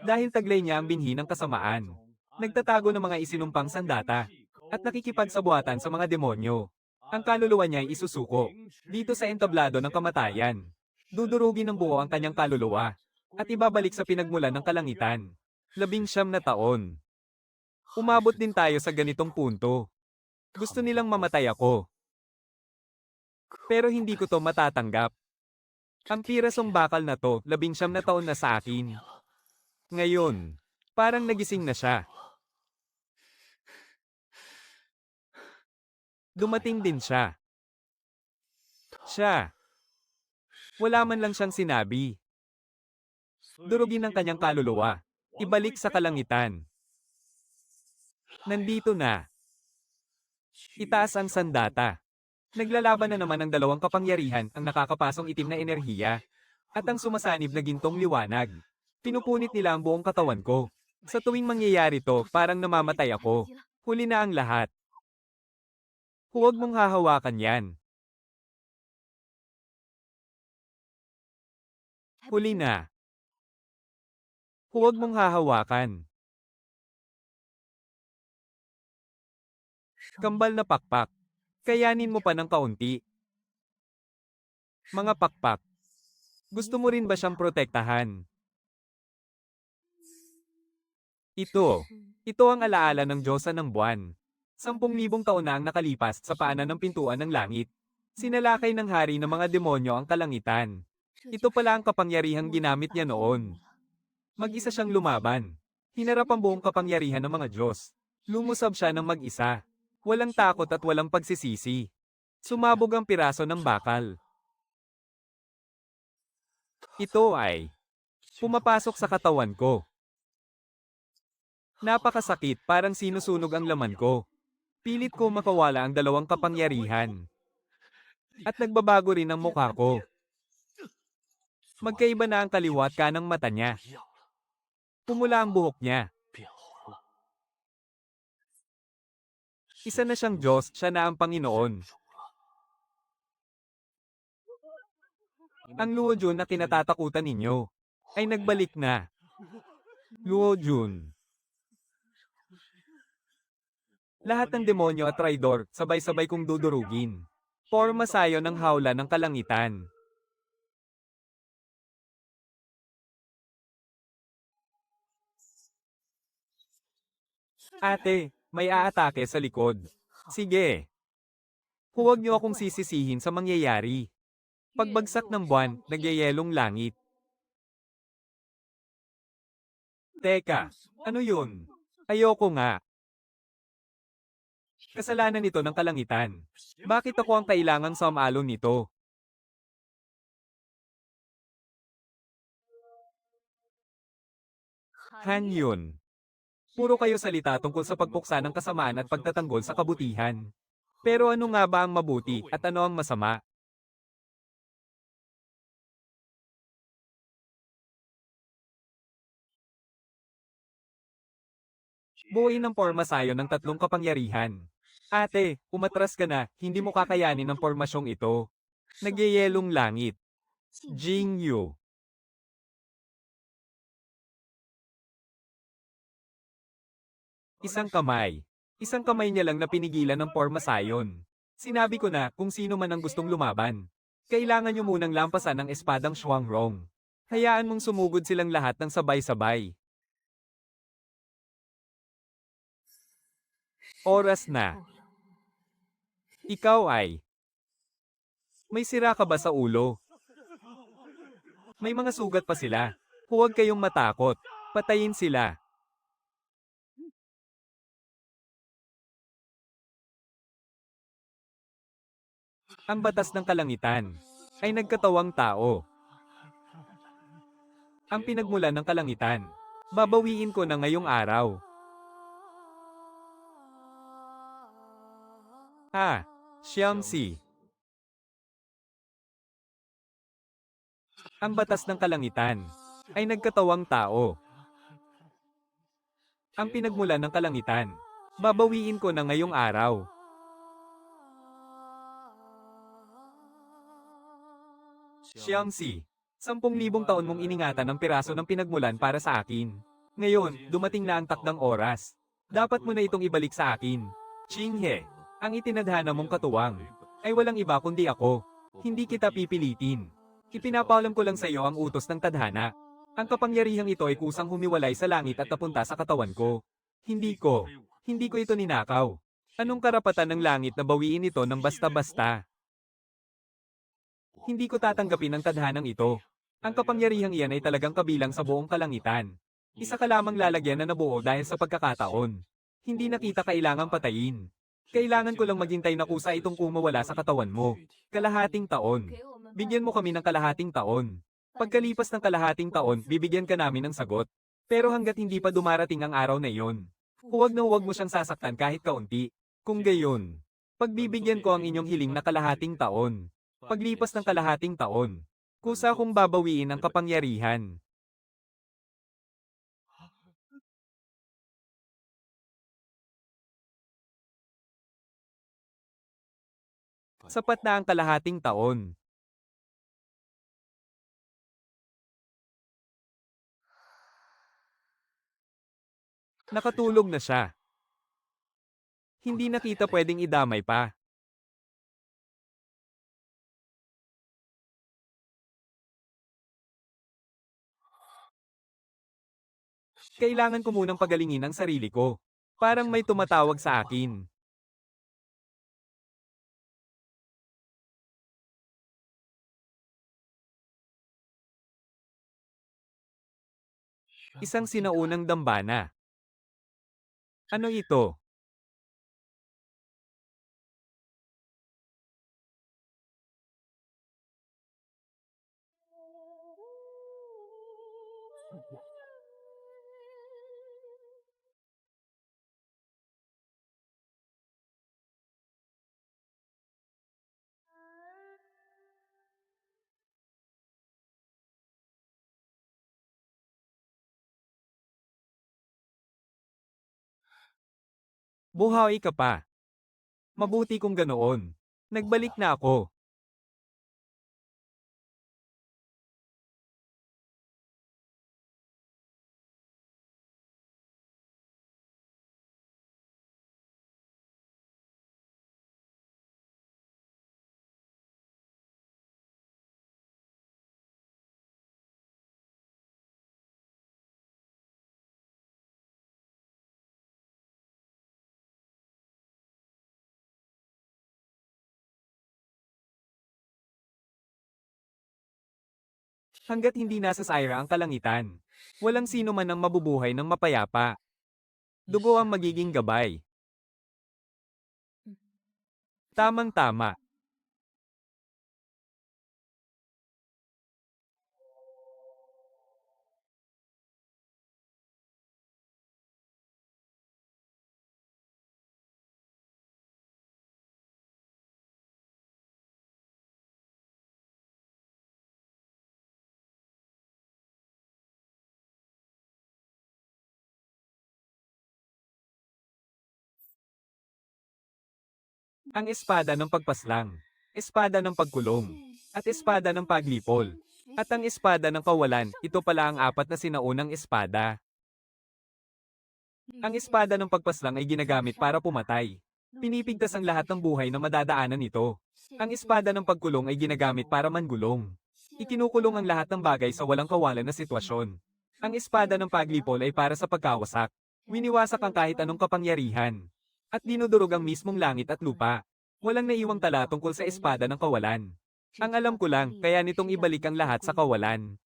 Dahil taglay niya ang binhi ng kasamaan. Nagtatago ng mga isinumpang sandata. At nakikipagsabuatan sa mga demonyo. Ang kaluluwa niya ay isusuko. Dito sa entablado ng kamatayan. Dudurugin ng buo ang kanyang kaluluwa. At ibabalik sa pinagmulan ng kalangitan. 19 na taon. Umabot din tayo sa ganitong punto. Gusto nilang mamatay ako. Pero hindi ko to matatanggap. Ang pirasong bakal na to, 19 na taon na sa akin. Ngayon, parang nagising na siya. Dumating din siya. Wala man lang siyang sinabi. Durugin ang kanyang kaluluwa. Ibalik sa kalangitan. Nandito na. Itaas ang sandata. Naglalaban na naman ang dalawang kapangyarihan, ang nakakapasong itim na enerhiya, at ang sumasanib na gintong liwanag. Pinupunit nila ang buong katawan ko. Sa tuwing mangyayari to, parang namamatay ako. Huli na ang lahat. Huwag mong hahawakan yan. Huli na. Huwag mong hahawakan. Kambal na pakpak. Kayanin mo pa ng kaunti. Mga pakpak. Gusto mo rin ba siyang protektahan? Ito ang alaala ng Diyosa ng buwan. 10,000 taon na ang nakalipas sa paanan ng pintuan ng langit. Sinalakay ng hari ng mga demonyo ang kalangitan. Ito pala ang kapangyarihang ginamit niya noon. Mag-isa siyang lumaban. Hinarap ang buong kapangyarihan ng mga Diyos. Lumusab siya ng mag-isa. Walang takot at walang pagsisisi. Sumabog ang piraso ng bakal. Ito ay pumapasok sa katawan ko. Napakasakit, parang sinusunog ang laman ko. Pilit ko makawala ang dalawang kapangyarihan. At nagbabago rin ang mukha ko. Magkaiba na ang kaliwa at kanang mata niya. Pumula ang buhok niya. Isa na siyang Diyos, siya na ang Panginoon. Ang Luo Jun na kinatatakutan ninyo ay nagbalik na. Luo Jun. Lahat ng demonyo at traidor, sabay-sabay kong dudurugin. Porma sayo ng hawla ng kalangitan. Ate, may aatake sa likod. Sige. Huwag niyo akong sisisihin sa mangyayari. Pagbagsak ng buwan, nagyayelong langit. Teka, ano yun? Ayoko nga. Kasalanan ito ng kalangitan. Bakit ako ang kailangang sumalo nito? Han yun. Puro kayo salita tungkol sa pagpuksa ng kasamaan at pagtatanggol sa kabutihan. Pero ano nga ba ang mabuti at ano ang masama? Buuin ng porma sayo ng tatlong kapangyarihan. Ate, umatras ka na, hindi mo kakayanin ang pormasyong ito. Nagyayelong langit. Jing Yu. Isang kamay. Isang kamay niya lang na pinigilan ng porma sayon. Sinabi ko na kung sino man ang gustong lumaban. Kailangan niyo munang lampasan ang espadang Shuangrong. Hayaan mong sumugod silang lahat ng sabay-sabay. Oras na. Ikaw ay. May sira ka ba sa ulo? May mga sugat pa sila. Huwag kayong matakot. Patayin sila. Ang batas ng kalangitan ay nagkatawang tao. Ang pinagmulan ng kalangitan. Babawiin ko na ngayong araw. Siyamsi. Ang batas ng kalangitan ay nagkatawang tao. Ang pinagmulan ng kalangitan. Babawiin ko na ngayong araw. Siyamsi. 10,000 taon mong iningatan ang piraso ng pinagmulan para sa akin. Ngayon, dumating na ang takdang oras. Dapat mo na itong ibalik sa akin. Chinghe, ang itinadhana mong katuwang ay walang iba kundi ako. Hindi kita pipilitin. Ipinapaalam ko lang sa iyo ang utos ng tadhana. Ang kapangyarihang ito ay kusang humiwalay sa langit at napunta sa katawan ko. Hindi ko. Hindi ko ito ninakaw. Anong karapatan ng langit na bawiin ito ng basta-basta? Hindi ko tatanggapin ang tadhanang ito. Ang kapangyarihang iyan ay talagang kabilang sa buong kalangitan. Isa ka lamang lalagyan na nabuo dahil sa pagkakataon. Hindi na kita kailangang patayin. Kailangan ko lang maghintay na kusa itong kumawala sa katawan mo. Kalahating taon. Bigyan mo kami ng kalahating taon. Pagkalipas ng kalahating taon, bibigyan ka namin ng sagot. Pero hanggat hindi pa dumarating ang araw na iyon, huwag na huwag mo siyang sasaktan kahit kaunti. Kung gayon, pagbibigyan ko ang inyong hiling na kalahating taon. Paglipas ng kalahating taon, kusa kong babawiin ang kapangyarihan. Sapat na ang kalahating taon. Nakatulog na siya. Hindi na kita pwedeng idamay pa. Kailangan ko munang pagalingin ang sarili ko. Parang may tumatawag sa akin. Isang sinaunang dambana. Ano ito? Buhay ka pa. Mabuti kung ganoon. Nagbalik na ako. Hanggat hindi nasa Syra ang kalangitan, walang sino man ang mabubuhay ng mapayapa. Dugo ang magiging gabay. Tamang-tama. Ang espada ng pagpaslang, espada ng pagkulong, at espada ng paglipol. At ang espada ng kawalan, ito pala ang apat na sinaunang espada. Ang espada ng pagpaslang ay ginagamit para pumatay. Pinipigtas ang lahat ng buhay na madadaanan nito. Ang espada ng pagkulong ay ginagamit para manggulong. Ikinukulong ang lahat ng bagay sa walang kawalan na sitwasyon. Ang espada ng paglipol ay para sa pagkawasak. Winiwasak ang kahit anong kapangyarihan. At dinudurog ang mismong langit at lupa. Walang naiwang tala tungkol sa espada ng kawalan. Ang alam ko lang, kaya nitong ibalik ang lahat sa kawalan.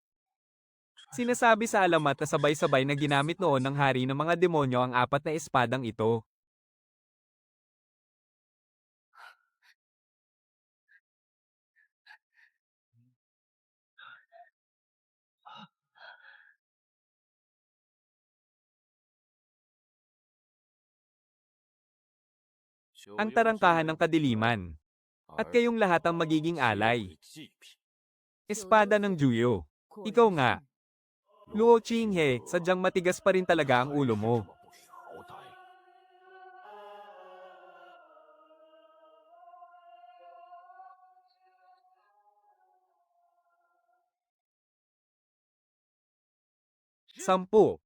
Sinasabi sa alamat na sabay-sabay na ginamit noon ng hari ng mga demonyo ang apat na espadang ito. Ang tarangkahan ng kadiliman. At kayong lahat ang magiging alay. Espada ng Juyo. Ikaw nga. Luo Chinghe, sadyang matigas pa rin talaga ang ulo mo. 10.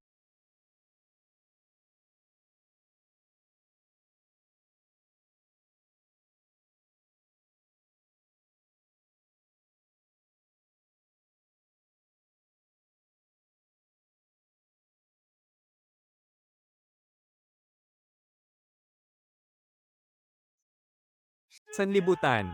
Sanlibutan.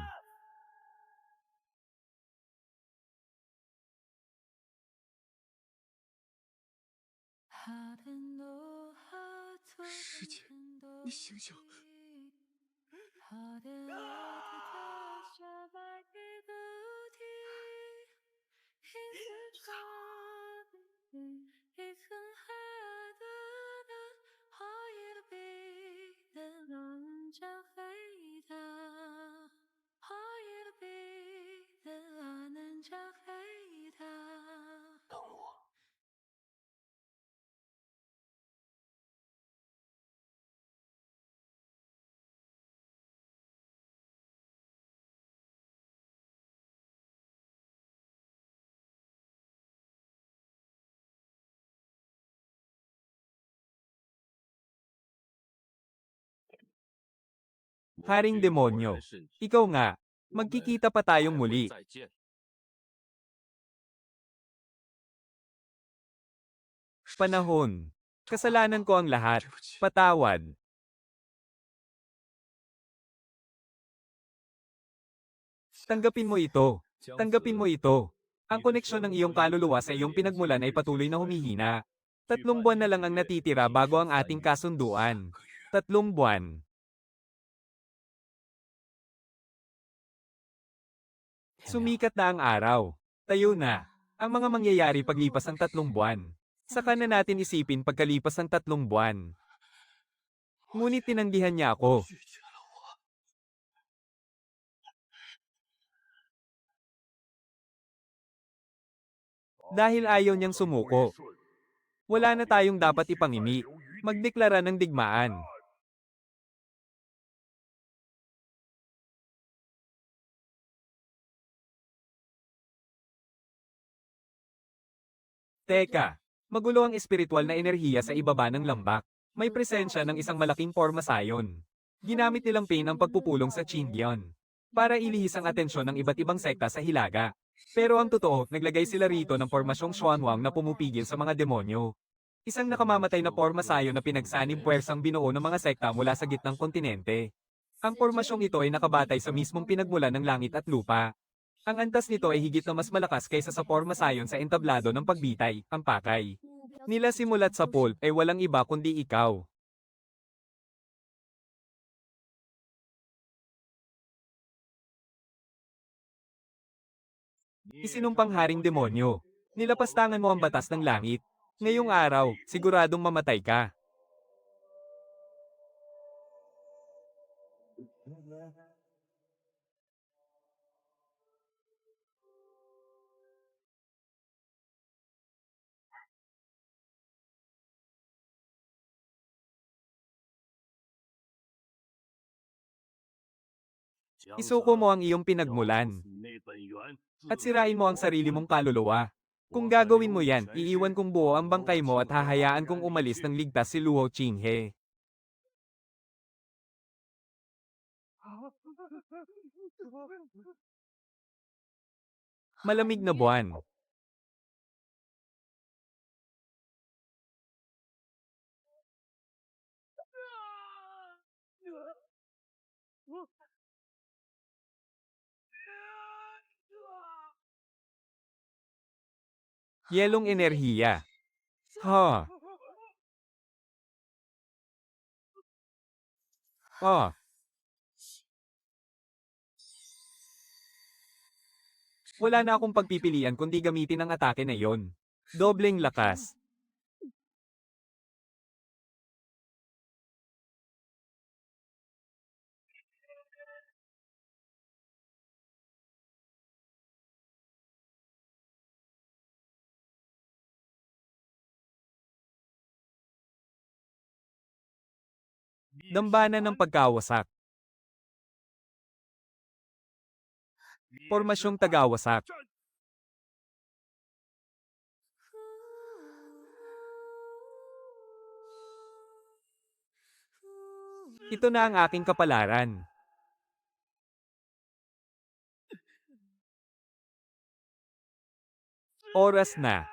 师姐，你醒醒！等我。Haring Demonyo. Ikaw nga, magkikita pa tayong muli. Panahon. Kasalanan ko ang lahat. 对不起。 Patawad. Tanggapin mo ito. Tanggapin mo ito. Ang koneksyon ng iyong kaluluwa sa iyong pinagmulan ay patuloy na humihina. 3 buwan na lang ang natitira bago ang ating kasunduan. 3 buwan. Sumikat na ang araw. Tayo na. Ang mga mangyayari paglipas ng 3 buwan. Saka na natin isipin pagkalipas ng 3 buwan. Ngunit tinanggihan niya ako. 拒绝了我。 Dahil ayaw niyang sumuko. Wala na tayong dapat ipangimi. Magdeklara ng digmaan. Teka, magulo ang espiritual na enerhiya sa ibaba ng lambak. May presensya ng isang malaking pormasayon. Ginamit nilang pain ang pagpupulong sa Chindion para ilihis ang atensyon ng iba't ibang sekta sa Hilaga. Pero ang totoo, naglagay sila rito ng pormasyong Xuanwang na pumupigil sa mga demonyo. Isang nakamamatay na pormasayo na pinagsanib puwersang binuo ng mga sekta mula sa gitnang kontinente. Ang pormasyong ito ay nakabatay sa mismong pinagmulan ng langit at lupa. Ang antas nito ay higit na mas malakas kaysa sa pormasayon sa entablado ng pagbitay, ang pakay. Nila simulat sa pulp ay walang iba kundi ikaw. Isinumpang haring demonyo. Nilapastangan mo ang batas ng langit. Ngayong araw, siguradong mamatay ka. Isuko mo ang iyong pinagmulan. At sirain mo ang sarili mong kaluluwa. Kung gagawin mo yan, iiwan kong buo ang bangkay mo at hahayaan kong umalis ng ligtas si Luo Qinghe. Malamig na buwan. Yelong enerhiya. Ha. Ah. Wala na akong pagpipilian kundi gamitin ang atake na iyon. Dobleng lakas. Dambana ng pagkawasak. Pormasyong tagawasak. Ito na ang aking kapalaran. Oras na.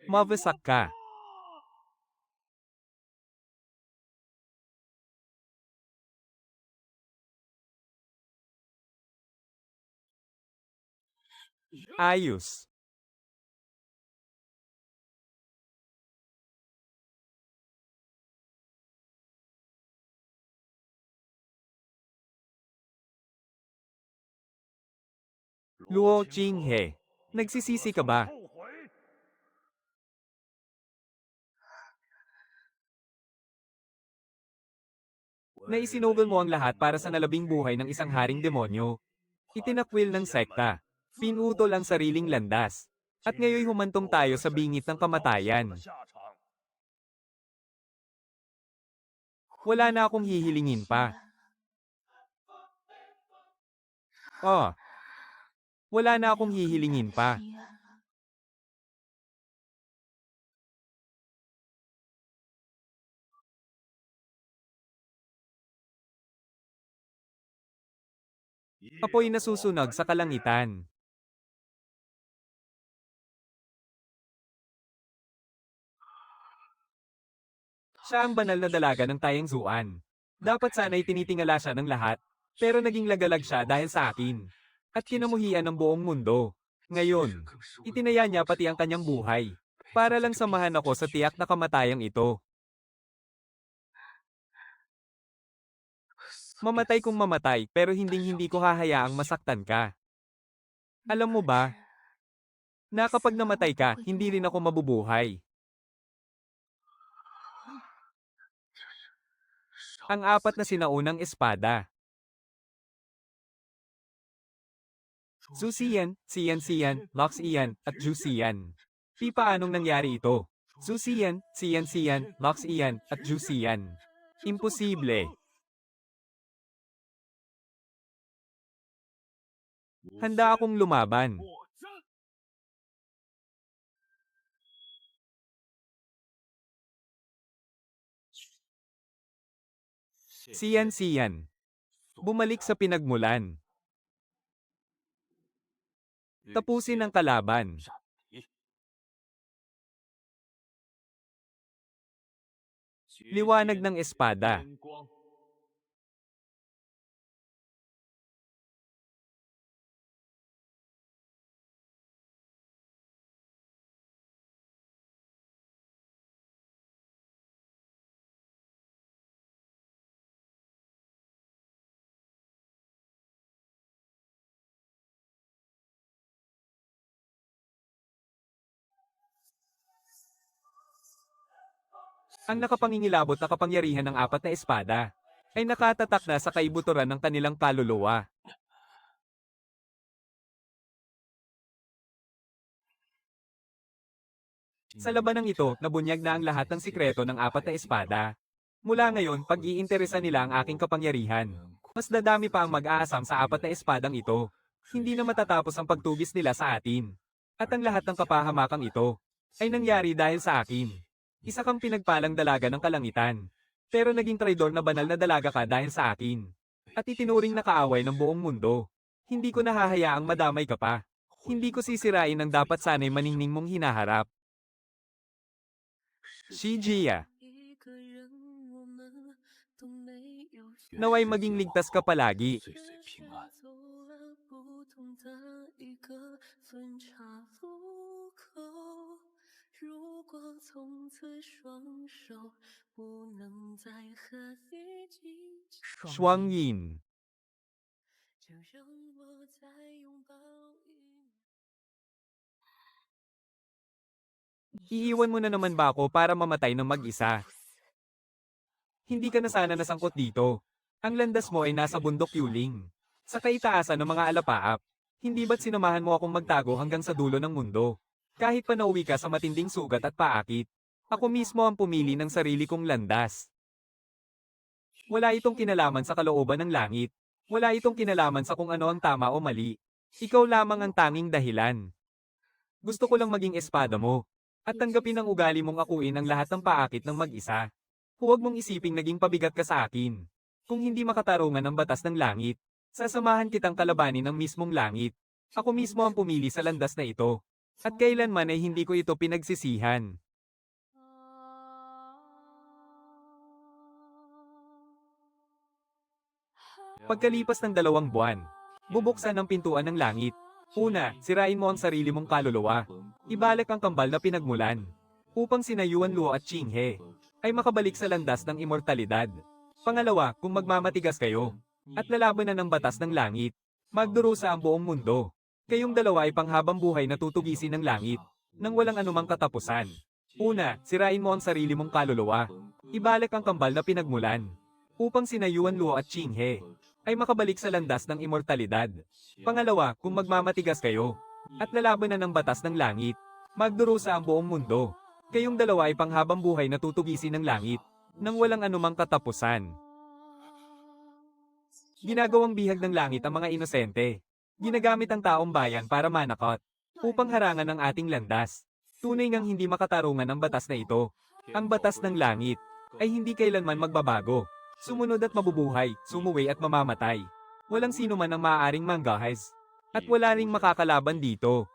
Mabasak ka. Ayos. Luo Jinghe. Nagsisisi ka ba? Na isinugol mo ang lahat para sa nalabing buhay ng isang haring demonyo. Itinakwil ng sekta. Pinutol ang sariling landas. At ngayon humantong tayo sa bingit ng kamatayan. Wala na akong hihilingin pa. Oh, wala na akong hihilingin pa. Apoy nasusunog sa kalangitan. Siya ang banal na dalaga ng Tayangzuan. Dapat sana'y tinitingala siya ng lahat. Pero naging lagalag siya dahil sa akin. At kinamuhian ng buong mundo. Ngayon, itinaya niya pati ang kanyang buhay. Para lang samahan ako sa tiyak na kamatayang ito. Mamatay kung mamatay, pero hindi ko hahayaang masaktan ka. Alam mo ba, na kapag namatay ka, hindi rin ako mabubuhay. Ang apat na sinaunang espada. Zusian, Sian, Loxian, at Jusian. Di paanong nangyari ito? Zusian, Sian, Loxian, at Jusian. Imposible. Handa akong lumaban. Sian. Bumalik sa pinagmulan. Tapusin ang kalaban. Liwanag ng espada. Ang nakapangingilabot na kapangyarihan ng apat na espada ay nakatatak na sa kaibuturan ng kanilang kaluluwa. Sa labanang ito, nabunyag na ang lahat ng sikreto ng apat na espada. Mula ngayon, pag-iinteresa nila ang aking kapangyarihan. Mas dadami pa ang mag-aasam sa apat na espadang ito. Hindi na matatapos ang pagtugis nila sa atin. At ang lahat ng kapahamakang ito ay nangyari dahil sa akin. Isa kang pinagpalang dalaga ng kalangitan. Pero naging traidor na banal na dalaga ka dahil sa akin. At itinuring na kaaway ng buong mundo. Hindi ko nahahayaang madamay ka pa. Hindi ko sisirain ang dapat sana'y maningning mong hinaharap. Shijia. Naway maging ligtas ka palagi. Shuang Yin. Iiwan mo na naman ba ako para mamatay ng mag-isa? Hindi ka na sana nasangkot dito. Ang landas mo ay nasa bundok Yuling. Sa kaitaasan ng mga alapaap. Hindi ba't sinamahan mo akong magtago hanggang sa dulo ng mundo? Kahit pa nauwi ka sa matinding sugat at paakit. Ako mismo ang pumili ng sarili kong landas. Wala itong kinalaman sa kalooban ng langit. Wala itong kinalaman sa kung ano ang tama o mali. Ikaw lamang ang tanging dahilan. Gusto ko lang maging espada mo. At tanggapin ang ugali mong akuin ang lahat ng paakit ng mag-isa. Huwag mong isiping naging pabigat ka sa akin. Kung hindi makatarungan ang batas ng langit, sasamahan kitang kalabanin ng mismong langit. Ako mismo ang pumili sa landas na ito. At kailanman ay hindi ko ito pinagsisihan. Pagkalipas ng 2 buwan, bubuksan ang pintuan ng langit. Una, sirain mo ang sarili mong kaluluwa. Ibalik ang kambal na pinagmulan. Upang sina Yuan Luo at Qinghe ay makabalik sa landas ng immortalidad. Pangalawa, kung magmamatigas kayo at lalabanan ng batas ng langit, magdurusa ang buong mundo. Kayong dalawa ay panghabang buhay na tutugisin ng langit nang walang anumang katapusan. Una, sirain mo ang sarili mong kaluluwa. Ibalik ang kambal na pinagmulan. Upang sina Yuan Luo at Qinghe ay makabalik sa landas ng immortalidad. Pangalawa, kung magmamatigas kayo at lalabanan ng batas ng langit, magdurusa ang buong mundo. Kayong dalawa ay panghabang buhay na tutugisin ng langit nang walang anumang katapusan. Ginagawang bihag ng langit ang mga inosente. Ginagamit ang taong bayan para manakot upang harangan ang ating landas. Tunay ngang hindi makatarungan ang batas na ito. Ang batas ng langit ay hindi kailanman magbabago. Sumunod at mabubuhay, sumuwi at mamamatay. Walang sino man ang maaaring manggahas. At wala ring makakalaban dito.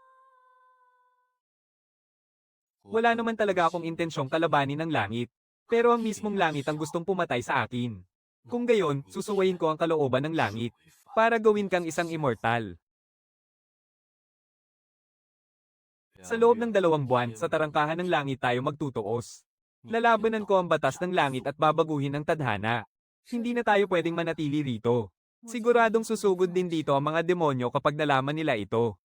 Wala naman talaga akong intensyong kalabanin ng langit. Pero ang mismong langit ang gustong pumatay sa akin. Kung gayon, susuwayin ko ang kalooban ng langit para gawin kang isang immortal. Sa loob ng 2 buwan, sa tarangkahan ng langit tayo magtutuos. Lalabanan ko ang batas ng langit at babaguhin ang tadhana. Hindi na tayo pwedeng manatili rito. Siguradong susugod din dito ang mga demonyo kapag nalaman nila ito.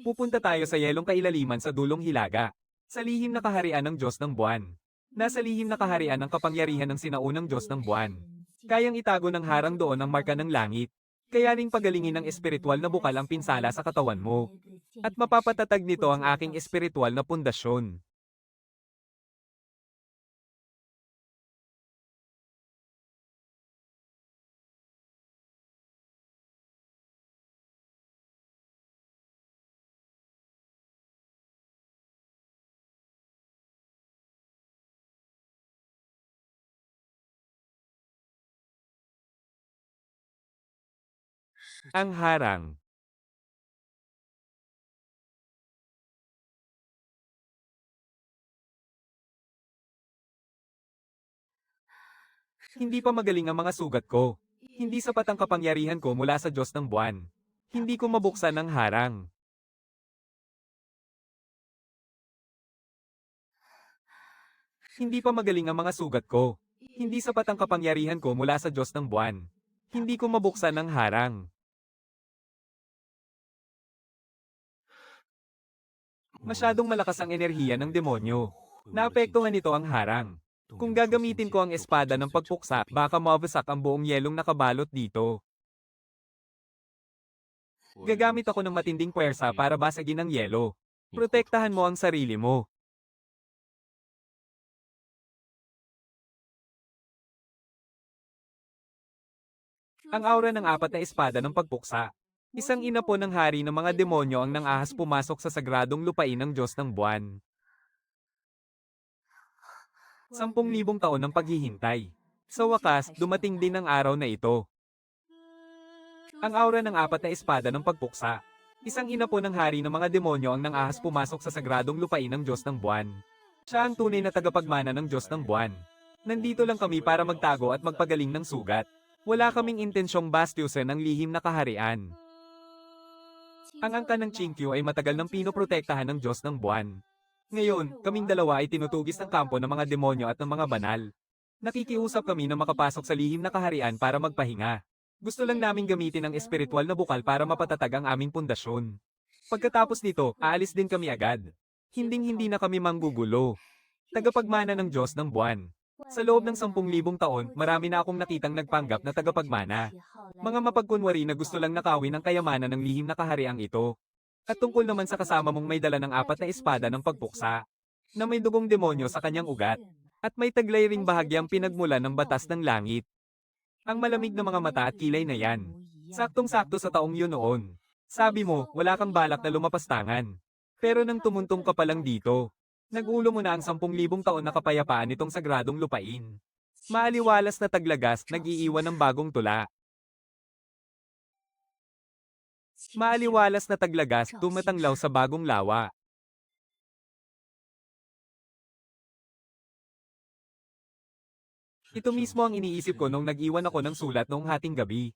Pupunta tayo sa yelong kailaliman sa dulong hilaga. Sa lihim na kaharian ng Diyos ng buwan. Nasa lihim na kaharian ng kapangyarihan ng sinaunang Diyos ng buwan. Kayang itago ng harang doon ang marka ng langit. Kaya ring pagalingin ng espiritual na bukal ang pinsala sa katawan mo. At mapapatatag nito ang aking espiritual na pundasyon. Ang harang. Hindi pa magaling ang mga sugat ko. Hindi sapat ang kapangyarihan ko mula sa Diyos ng buwan. Hindi ko mabuksan ang harang. Hindi pa magaling ang mga sugat ko. Hindi sapat ang kapangyarihan ko mula sa Diyos ng buwan. Hindi ko mabuksan ang harang. Masyadong malakas ang enerhiya ng demonyo. Naapektuhan nito ang harang. Kung gagamitin ko ang espada ng pagpuksa, baka mawasak ang buong yelong nakabalot dito. Gagamit ako ng matinding puwersa para basagin ang yelo. Protektahan mo ang sarili mo. Ang aura ng 4 na espada ng pagpuksa. Isang ina po ng hari ng mga demonyo ang nang-ahas pumasok sa sagradong lupain ng Diyos ng buwan. 10,000 taon ng paghihintay. Sa wakas, dumating din ang araw na ito. Ang aura ng 4 na espada ng pagpuksa. Isang ina po ng hari ng mga demonyo ang nang-ahas pumasok sa sagradong lupain ng Diyos ng buwan. Siya ang tunay na tagapagmana ng Diyos ng buwan. Nandito lang kami para magtago at magpagaling ng sugat. Wala kaming intensyong bastyusin ang lihim na kaharian. Ang angkan ng Qingqiu ay matagal nang pinoprotektahan ng Diyos ng buwan. Ngayon, kaming dalawa ay tinutugis ng kampo ng mga demonyo at ng mga banal. Nakikiusap kami na makapasok sa lihim na kaharian para magpahinga. Gusto lang naming gamitin ang espiritual na bukal para mapatatag ang aming pundasyon. Pagkatapos nito, aalis din kami agad. Hinding-hindi na kami manggugulo. Tagapagmana ng Diyos ng buwan. Sa loob ng 10,000 taon, marami na akong nakitang nagpanggap na tagapagmana. Mga mapagkunwari na gusto lang nakawin ang kayamanan ng lihim na kahariang ito. At tungkol naman sa kasama mong may dala ng 4 na espada ng pagpuksa, na may dugong demonyo sa kanyang ugat, at may taglay ring bahagyang pinagmulan ng batas ng langit. Ang malamig na mga mata at kilay na yan. Saktong-sakto sa taong yun noon. Sabi mo, wala kang balak na lumapastangan. Pero nang tumuntong ka pa lang dito, nag-ulo mo na ang 10,000 taon na kapayapaan nitong sagradong lupain. Maaliwalas na taglagas, nag-iiwan ng bagong tula. Maaliwalas na taglagas, tumatanglaw sa bagong lawa. Ito mismo ang iniisip ko nung nag-iwan ako ng sulat noong hating gabi.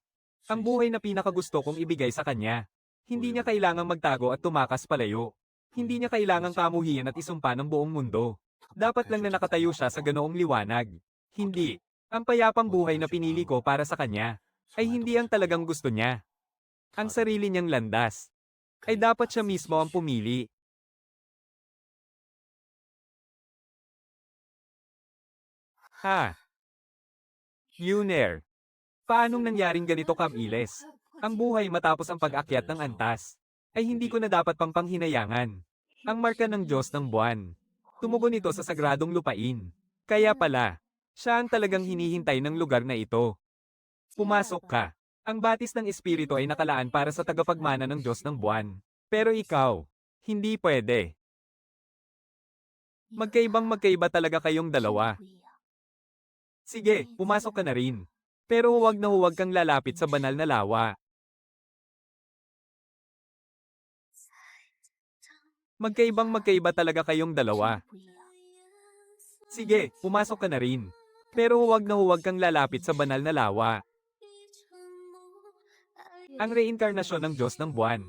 Ang buhay na pinakagusto kong ibigay sa kanya. Hindi niya kailangang magtago at tumakas palayo. Hindi niya kailangang kamuhian at isumpa ng buong mundo. Dapat lang na nakatayo siya sa ganoong liwanag. Hindi. Ang payapang buhay na pinili ko para sa kanya ay hindi ang talagang gusto niya. Ang sarili niyang landas ay dapat siya mismo ang pumili. Ha? Yuner. Paanong nangyaring ganito, Kamiles? Ang buhay matapos ang pag-akyat ng antas ay hindi ko na dapat pang panghinayangan. Ang marka ng Diyos ng buwan. Tumugon ito sa sagradong lupain. Kaya pala, siya ang talagang hinihintay ng lugar na ito. Pumasok ka. Ang batis ng espiritu ay nakalaan para sa tagapagmana ng Diyos ng buwan. Pero ikaw, hindi pwede. Magkaibang-magkaiba talaga kayong dalawa. Sige, pumasok ka na rin. Pero huwag na huwag kang lalapit sa banal na lawa. Magkaibang-magkaiba talaga kayong dalawa. Sige, pumasok ka na rin. Pero huwag na huwag kang lalapit sa banal na lawa. Ang reinkarnasyon ng Diyos ng buwan.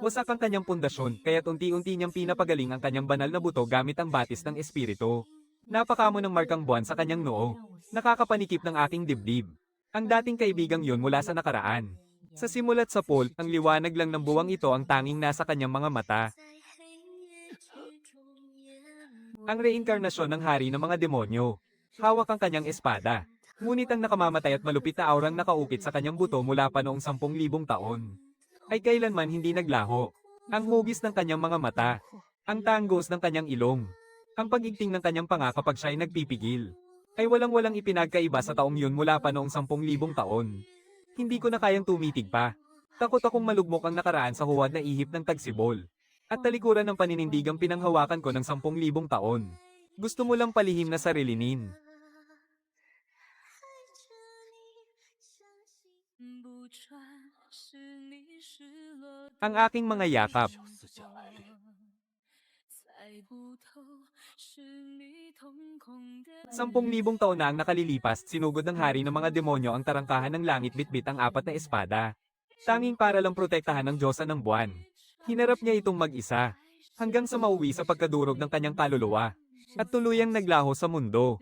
Wasak ang kanyang pundasyon, kaya't unti-unti niyang pinapagaling ang kanyang banal na buto gamit ang batis ng espiritu. Napakamo ng markang buwan sa kanyang noo. Nakakapanikip ng aking dibdib. Ang dating kaibigang yun mula sa nakaraan. Sa simulat sa pool, ang liwanag lang ng buwang ito ang tanging nasa kanyang mga mata. Ang reinkarnasyon ng hari ng mga demonyo. Hawak ang kanyang espada. Ngunit ang nakamamatay at malupit na aurang nakaukit sa kanyang buto mula pa noong 10,000 taon ay kailanman hindi naglaho. Ang hugis ng kanyang mga mata, ang tanggos ng kanyang ilong, ang pagigting ng kanyang panga kapag siya ay nagpipigil, ay walang-walang ipinagkaiba sa taong yun mula pa noong 10,000 taon. Hindi ko na kayang tumitig pa. Takot akong malugmok ang nakaraan sa huwad na ihip ng tagsibol. At talikuran ng paninindigang pinanghawakan ko ng 10,000 taon. Gusto mo lang palihim na sarilinin. Ang aking mga yakap. 10,000 taon na ang nakalilipas, sinugod ng hari ng mga demonyo ang tarangkahan ng langit bitbit ang 4 na espada. Tanging para lang protektahan ng Diyosa ng buwan. Hinarap niya itong mag-isa, hanggang sa mauwi sa pagkadurog ng kanyang kaluluwa, at tuluyang naglaho sa mundo.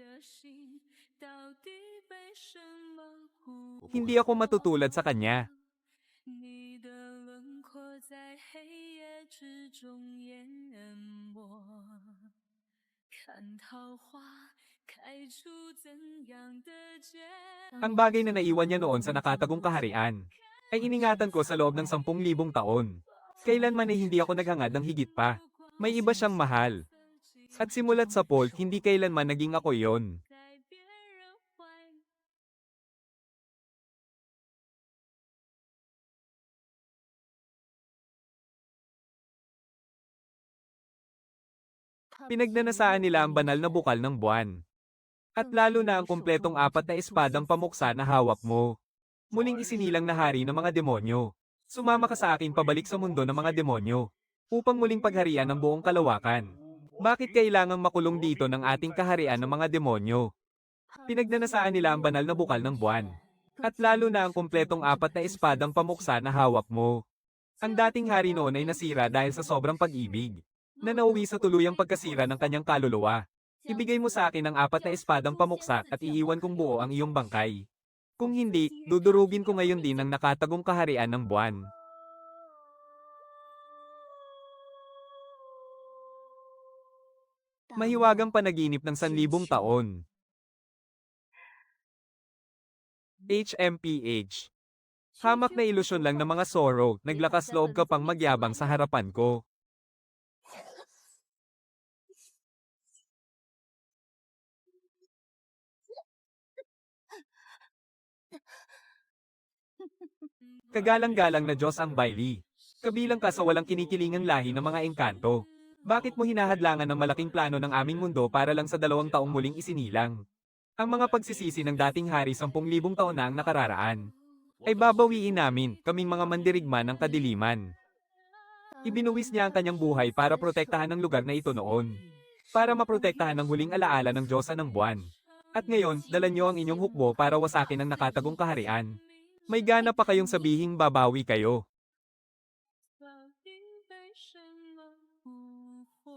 Hindi ako matutulad sa kanya. Ang bagay na naiwan niya noon sa nakatagong kaharian, ay iningatan ko sa loob ng 10,000 taon. Kailanman ay hindi ako naghangad ng higit pa. May iba siyang mahal. At simulat sa Paul, hindi kailanman naging ako yon. Pinagnanasaan nila ang banal na bukal ng buwan. At lalo na ang kumpletong 4 na espadang pamuksa na hawak mo. Muling isinilang na hari ng mga demonyo. Sumama ka sa akin pabalik sa mundo ng mga demonyo, upang muling pagharian ng buong kalawakan. Bakit kailangang makulong dito ng ating kaharian ng mga demonyo? Pinagnanasaan nila ang banal na bukal ng buwan. At lalo na ang kumpletong 4 na espadang pamuksa na hawak mo. Ang dating hari noon ay nasira dahil sa sobrang pag-ibig, na nauwi sa tuluyang pagkasira ng kanyang kaluluwa. Ibigay mo sa akin ang 4 na espadang pamuksa at iiwan kong buo ang iyong bangkay. Kung hindi, dudurugin ko ngayon din ang nakatagong kaharian ng buwan. Mahiwagang panaginip ng 1,000 taon. HMPH. Hamak na ilusyon lang ng mga Zorro, naglakas loob ka pang magyabang sa harapan ko. Kagalang-galang na Diyos ang Bailey. Kabilang ka sa walang kinikilingang lahi ng mga engkanto. Bakit mo hinahadlangan ng malaking plano ng aming mundo para lang sa 2 taong muling isinilang? Ang mga pagsisisi ng dating hari 10,000 taon na ang nakararaan. Ay babawiin namin, kaming mga mandirigma ng kadiliman. Ibinuwis niya ang kanyang buhay para protektahan ang lugar na ito noon. Para maprotektahan ang huling alaala ng Diyosa ng buwan. At ngayon, dala niyo ang inyong hukbo para wasakin ang nakatagong kaharian. May gana pa kayong sabihing babawi kayo. 到底被什么蛊惑？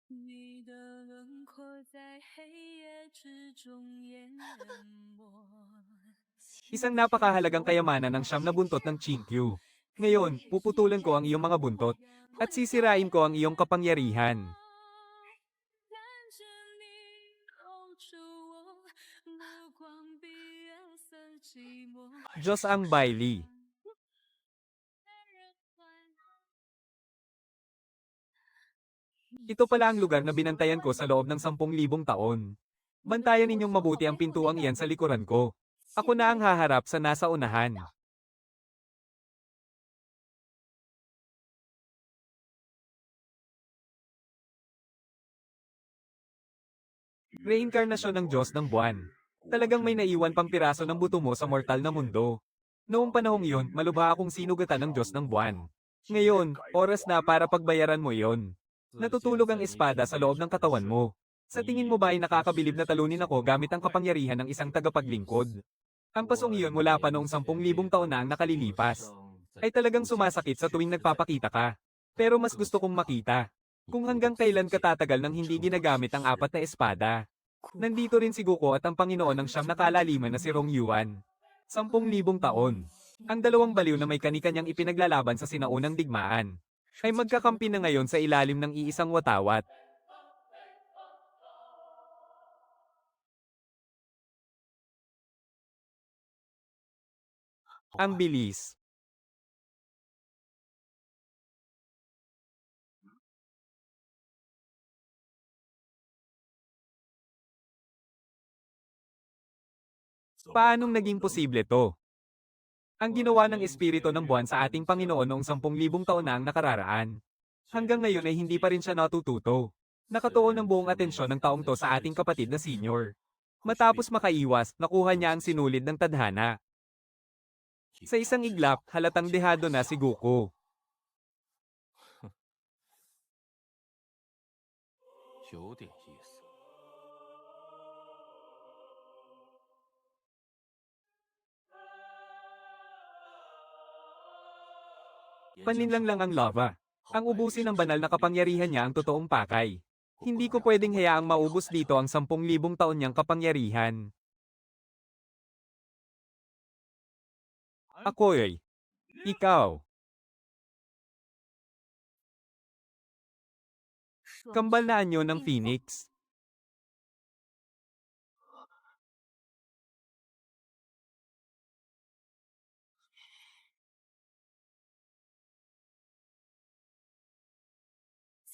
你的轮廓在黑夜之中淹没。 Isang napakahalagang kayamanan ng siyam na buntot ng Chinkyu. Ngayon, puputulan ko ang iyong mga buntot. At sisirain ko ang iyong kapangyarihan. 看着你搂着我，目光比颜色寂寞。 Diyos ang Bailey. Ito pala ang lugar na binantayan ko sa loob ng 10,000 taon. Bantayan ninyong mabuti ang pintuang iyan sa likuran ko. Ako na ang haharap sa nasa unahan. Reinkarnasyon ng Diyos ng buwan. Talagang may naiwan pang piraso ng buto mo sa mortal na mundo. Noong panahong iyon, malubha akong sinugatan ng Diyos ng buwan. Ngayon, oras na para pagbayaran mo iyon. Natutulog ang espada sa loob ng katawan mo. Sa tingin mo ba ay nakakabilib na talunin ako gamit ang kapangyarihan ng isang tagapaglingkod? Ang pasong iyon mula pa noong 10,000 taon na ang nakalilipas. Ay talagang sumasakit sa tuwing nagpapakita ka. Pero mas gusto kong makita. Kung hanggang kailan ka tatagal nang hindi ginagamit ang 4 na espada. Nandito rin si Goku at ang Panginoon ng siyam na kalaliman na si Rong Yuan. 10,000 taon. Ang dalawang baliw na may kanikanyang ipinaglalaban sa sinaunang digmaan. Ay magkakampi na ngayon sa ilalim ng iisang watawat. Ang bilis. Paanong naging posible to? Ang ginawa ng Espiritu ng Buwan sa ating Panginoon noong 10,000 taon na ang nakararaan. Hanggang ngayon ay hindi pa rin siya natututo. Nakatuon ang buong atensyon ng taong to sa ating kapatid na senior. Matapos makaiwas, nakuha niya ang sinulid ng tadhana. Sa isang iglap, halatang dehado na si Goku. 有点意思。 Paninlang lang ang lava. Ang ubusin ng banal na kapangyarihan niya ang totoong pakay. Hindi ko pwedeng hayaang maubos dito ang 10,000 taon niyang kapangyarihan. Ako'y. Ikaw. Kambal na anyo ng Phoenix.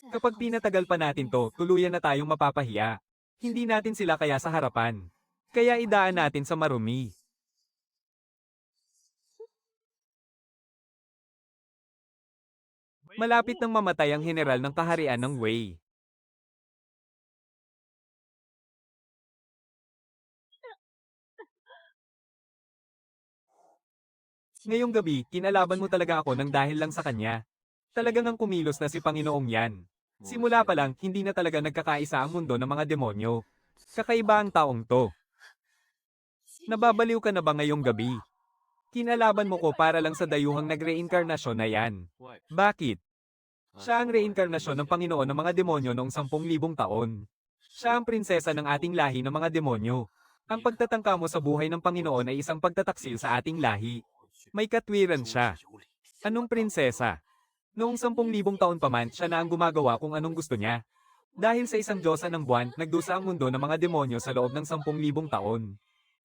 Kapag pinatagal pa natin to, tuluyan na tayong mapapahiya. Hindi natin sila kaya sa harapan. Kaya idaan natin sa marumi. Malapit nang mamatay ang general ng kaharian ng Wei. Ngayong gabi, kinalaban mo talaga ako nang dahil lang sa kanya. Talagang ang kumilos na si Panginoong yan. Simula pa lang, hindi na talaga nagkakaisa ang mundo ng mga demonyo. Kakaiba ang taong to. Nababaliw ka na ba ngayong gabi? Kinalaban mo ko para lang sa dayuhang nag-reinkarnasyon na yan. Bakit? Siya ang reinkarnasyon ng Panginoon ng mga demonyo noong 10,000 taon. Siya ang prinsesa ng ating lahi ng mga demonyo. Ang pagtatangka mo sa buhay ng Panginoon ay isang pagtataksil sa ating lahi. May katwiran siya. Anong prinsesa? Noong 10,000 taon pa man, siya na ang gumagawa kung anong gusto niya. Dahil sa isang Diyosa ng buwan, nagdusa ang mundo ng mga demonyo sa loob ng 10,000 taon.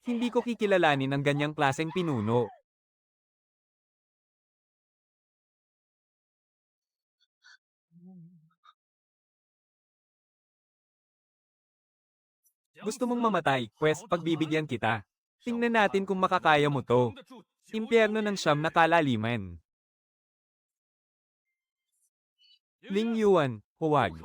Hindi ko kikilalanin ang ganyang klaseng pinuno. Gusto mong mamatay, pwes pagbibigyan kita. Tingnan natin kung makakaya mo to. Impyerno ng siyam na kalaliman. Ling Yuan, huwag.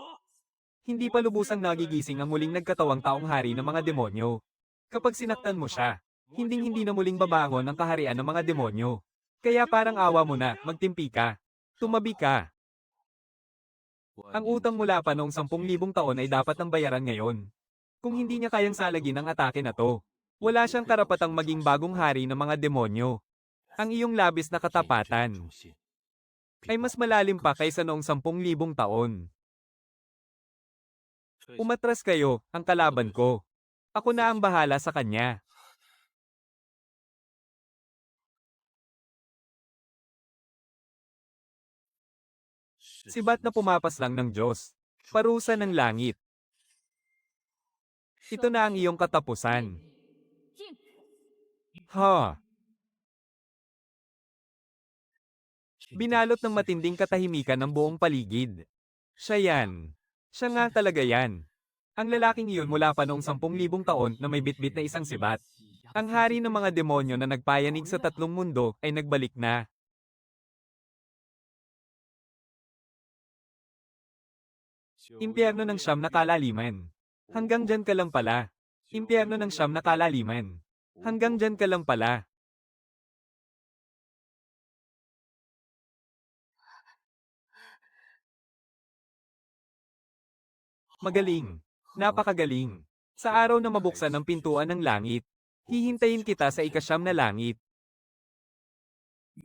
Hindi pa lubusang nagigising ang muling nagkatawang taong hari ng mga demonyo. Kapag sinaktan mo siya, hinding-hindi na muling babangon ang kaharian ng mga demonyo. Kaya parang awa mo na, magtimpi ka. Tumabi ka. Ang utang mula pa noong 10,000 taon ay dapat nang bayaran ngayon. Kung hindi niya kayang salagin ang atake na to, wala siyang karapatang maging bagong hari ng mga demonyo. Ang iyong labis na katapatan ay mas malalim pa kaysa noong 10,000 taon. Umatras kayo, ang kalaban ko. Ako na ang bahala sa kanya. Sibat na pumapas lang ng Diyos. Parusa ng langit. Ito na ang iyong katapusan. Ha! Binalot ng matinding katahimikan ng buong paligid. Siya yan. Siya nga talaga yan. Ang lalaking iyon mula pa noong 10,000 taon na may bitbit na isang sibat. Ang hari ng mga demonyo na nagpayanig sa 3 mundo ay nagbalik na. Impyerno ng siyam na kalaliman. Hanggang dyan ka lang pala. Impyerno ng siyam na kalaliman. Hanggang dyan ka lang pala. Magaling. Napakagaling. Sa araw na mabuksan ang pintuan ng langit, hihintayin kita sa ikasyam na langit.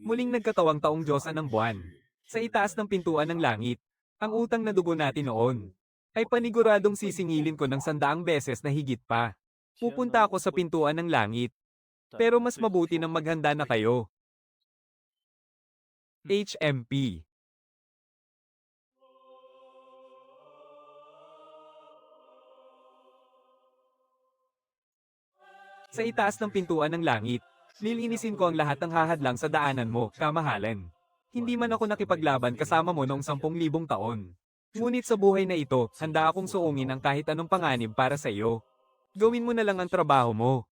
Muling nagkatawang taong Diyosa ng buwan. Sa itaas ng pintuan ng langit, ang utang na dugo natin noon, ay paniguradong sisingilin ko ng 100 beses na higit pa. Pupunta ako sa pintuan ng langit. Pero mas mabuti nang maghanda na kayo. HMP. Sa itaas ng pintuan ng langit, lilinisin ko ang lahat ng hahadlang sa daanan mo, kamahalan. Hindi man ako nakipaglaban kasama mo noong 10,000 taon. Ngunit sa buhay na ito, handa akong suungin ang kahit anong panganib para sa iyo. Gawin mo na lang ang trabaho mo.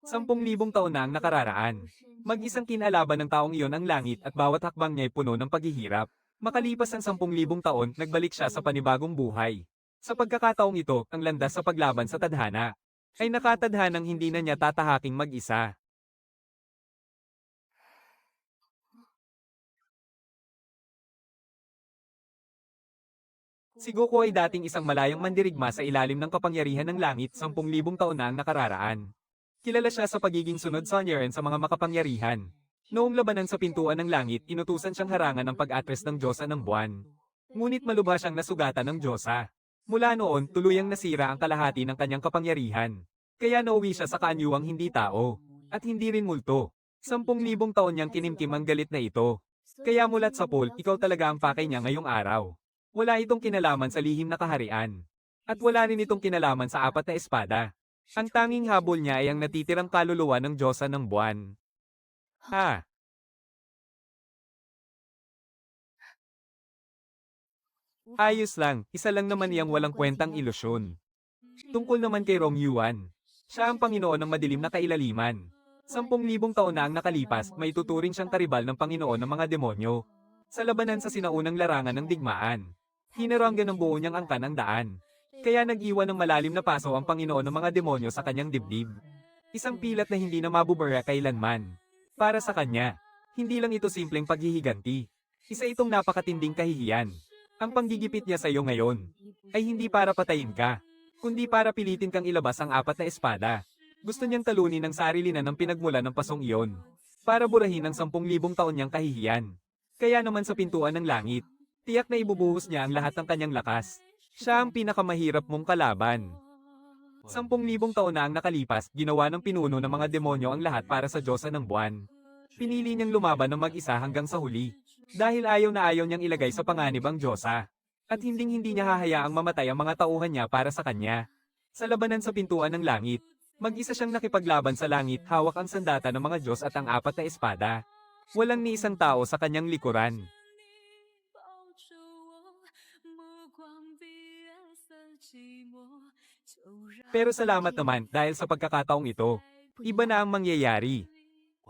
10,000 taon na ang nakararaan. Mag-isang kinalaban ng taong iyon ang langit at bawat hakbang niya ay puno ng paghihirap. Makalipas ang 10,000 taon, nagbalik siya sa panibagong buhay. Sa pagkakataong ito, ang landas sa paglaban sa tadhana ay nakatadhanang hindi na niya tatahaking mag-isa. Si Goku ay dating isang malayang mandirigma sa ilalim ng kapangyarihan ng langit 10,000 taon na ang nakararaan. Kilala siya sa pagiging sunod sa Niren sa mga makapangyarihan. Noong labanan sa pintuan ng langit, inutusan siyang harangan ng pag-atres ng Diyosa ng buwan. Ngunit malubha siyang nasugatan ng Diyosa. Mula noon, tuluyang nasira ang kalahati ng kanyang kapangyarihan. Kaya nauwi siya sa kaanyuwang hindi tao. At hindi rin multo. 10,000 taon niyang kinimkim ang galit na ito. Kaya mulat sa pool, ikaw talaga ang pakay niya ngayong araw. Wala itong kinalaman sa lihim na kaharian. At wala rin itong kinalaman sa 4 na espada. Ang tanging habol niya ay ang natitirang kaluluwa ng Diyosa ng buwan. Ha! Ayos lang, isa lang naman iyang walang kwentang ilusyon. Tungkol naman kay Rong Yuan. Siya ang Panginoon ng madilim na kailaliman. 10,000 taon na ang nakalipas, may tuturing siyang karibal ng Panginoon ng mga demonyo. Sa labanan sa sinaunang larangan ng digmaan, hinaranggan ng buo niyang angkan ang daan. Kaya nag-iwan ng malalim na paso ang Panginoon ng mga demonyo sa kanyang dibdib. Isang pilat na hindi na mabubura kailanman. Para sa kanya, hindi lang ito simpleng paghihiganti. Isa itong napakatinding kahihiyan. Ang panggigipit niya sa iyo ngayon ay hindi para patayin ka, kundi para pilitin kang ilabas ang 4 na espada. Gusto niyang talunin ang sarili na ng pinagmula ng pasong iyon, para burahin ang 10,000 taon niyang kahihiyan. Kaya naman sa pintuan ng langit, tiyak na ibubuhos niya ang lahat ng kanyang lakas. Siya ang pinakamahirap mong kalaban. 10,000 taon na ang nakalipas, ginawa ng pinuno ng mga demonyo ang lahat para sa Diyosa ng buwan. Pinili niyang lumaban ng mag-isa hanggang sa huli. Dahil ayaw na ayaw niyang ilagay sa panganib ang Diyosa. At hinding-hindi niya hahayaang mamatay ang mga tauhan niya para sa kanya. Sa labanan sa pintuan ng langit, mag-isa siyang nakipaglaban sa langit, hawak ang sandata ng mga Diyos at ang 4 na espada. Walang ni isang tao sa kanyang likuran. 住我，目光比月色寂寞，就让 Pero salamat naman dahil sa pagkakataong ito. Iba na ang mangyayari.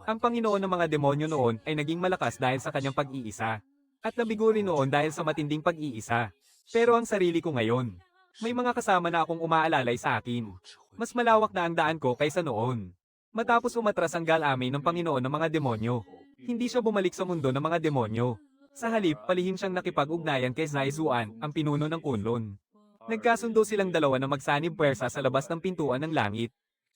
Ang Panginoon ng mga demonyo noon ay naging malakas dahil sa kanyang pag-iisa. At nabigo rin noon dahil sa matinding pag-iisa. Pero ang sarili ko ngayon, may mga kasama na akong umaalalay sa akin. Mas malawak na ang daan ko kaysa noon. Matapos umatras ang galamay ng Panginoon ng mga demonyo, hindi siya bumalik sa mundo ng mga demonyo. Sa halip, palihim siyang nakipag-ugnayan kay Zaizuan, ang pinuno ng Kunlun. Nagkasundo silang dalawa na magsanib puwersa sa labas ng pintuan ng langit.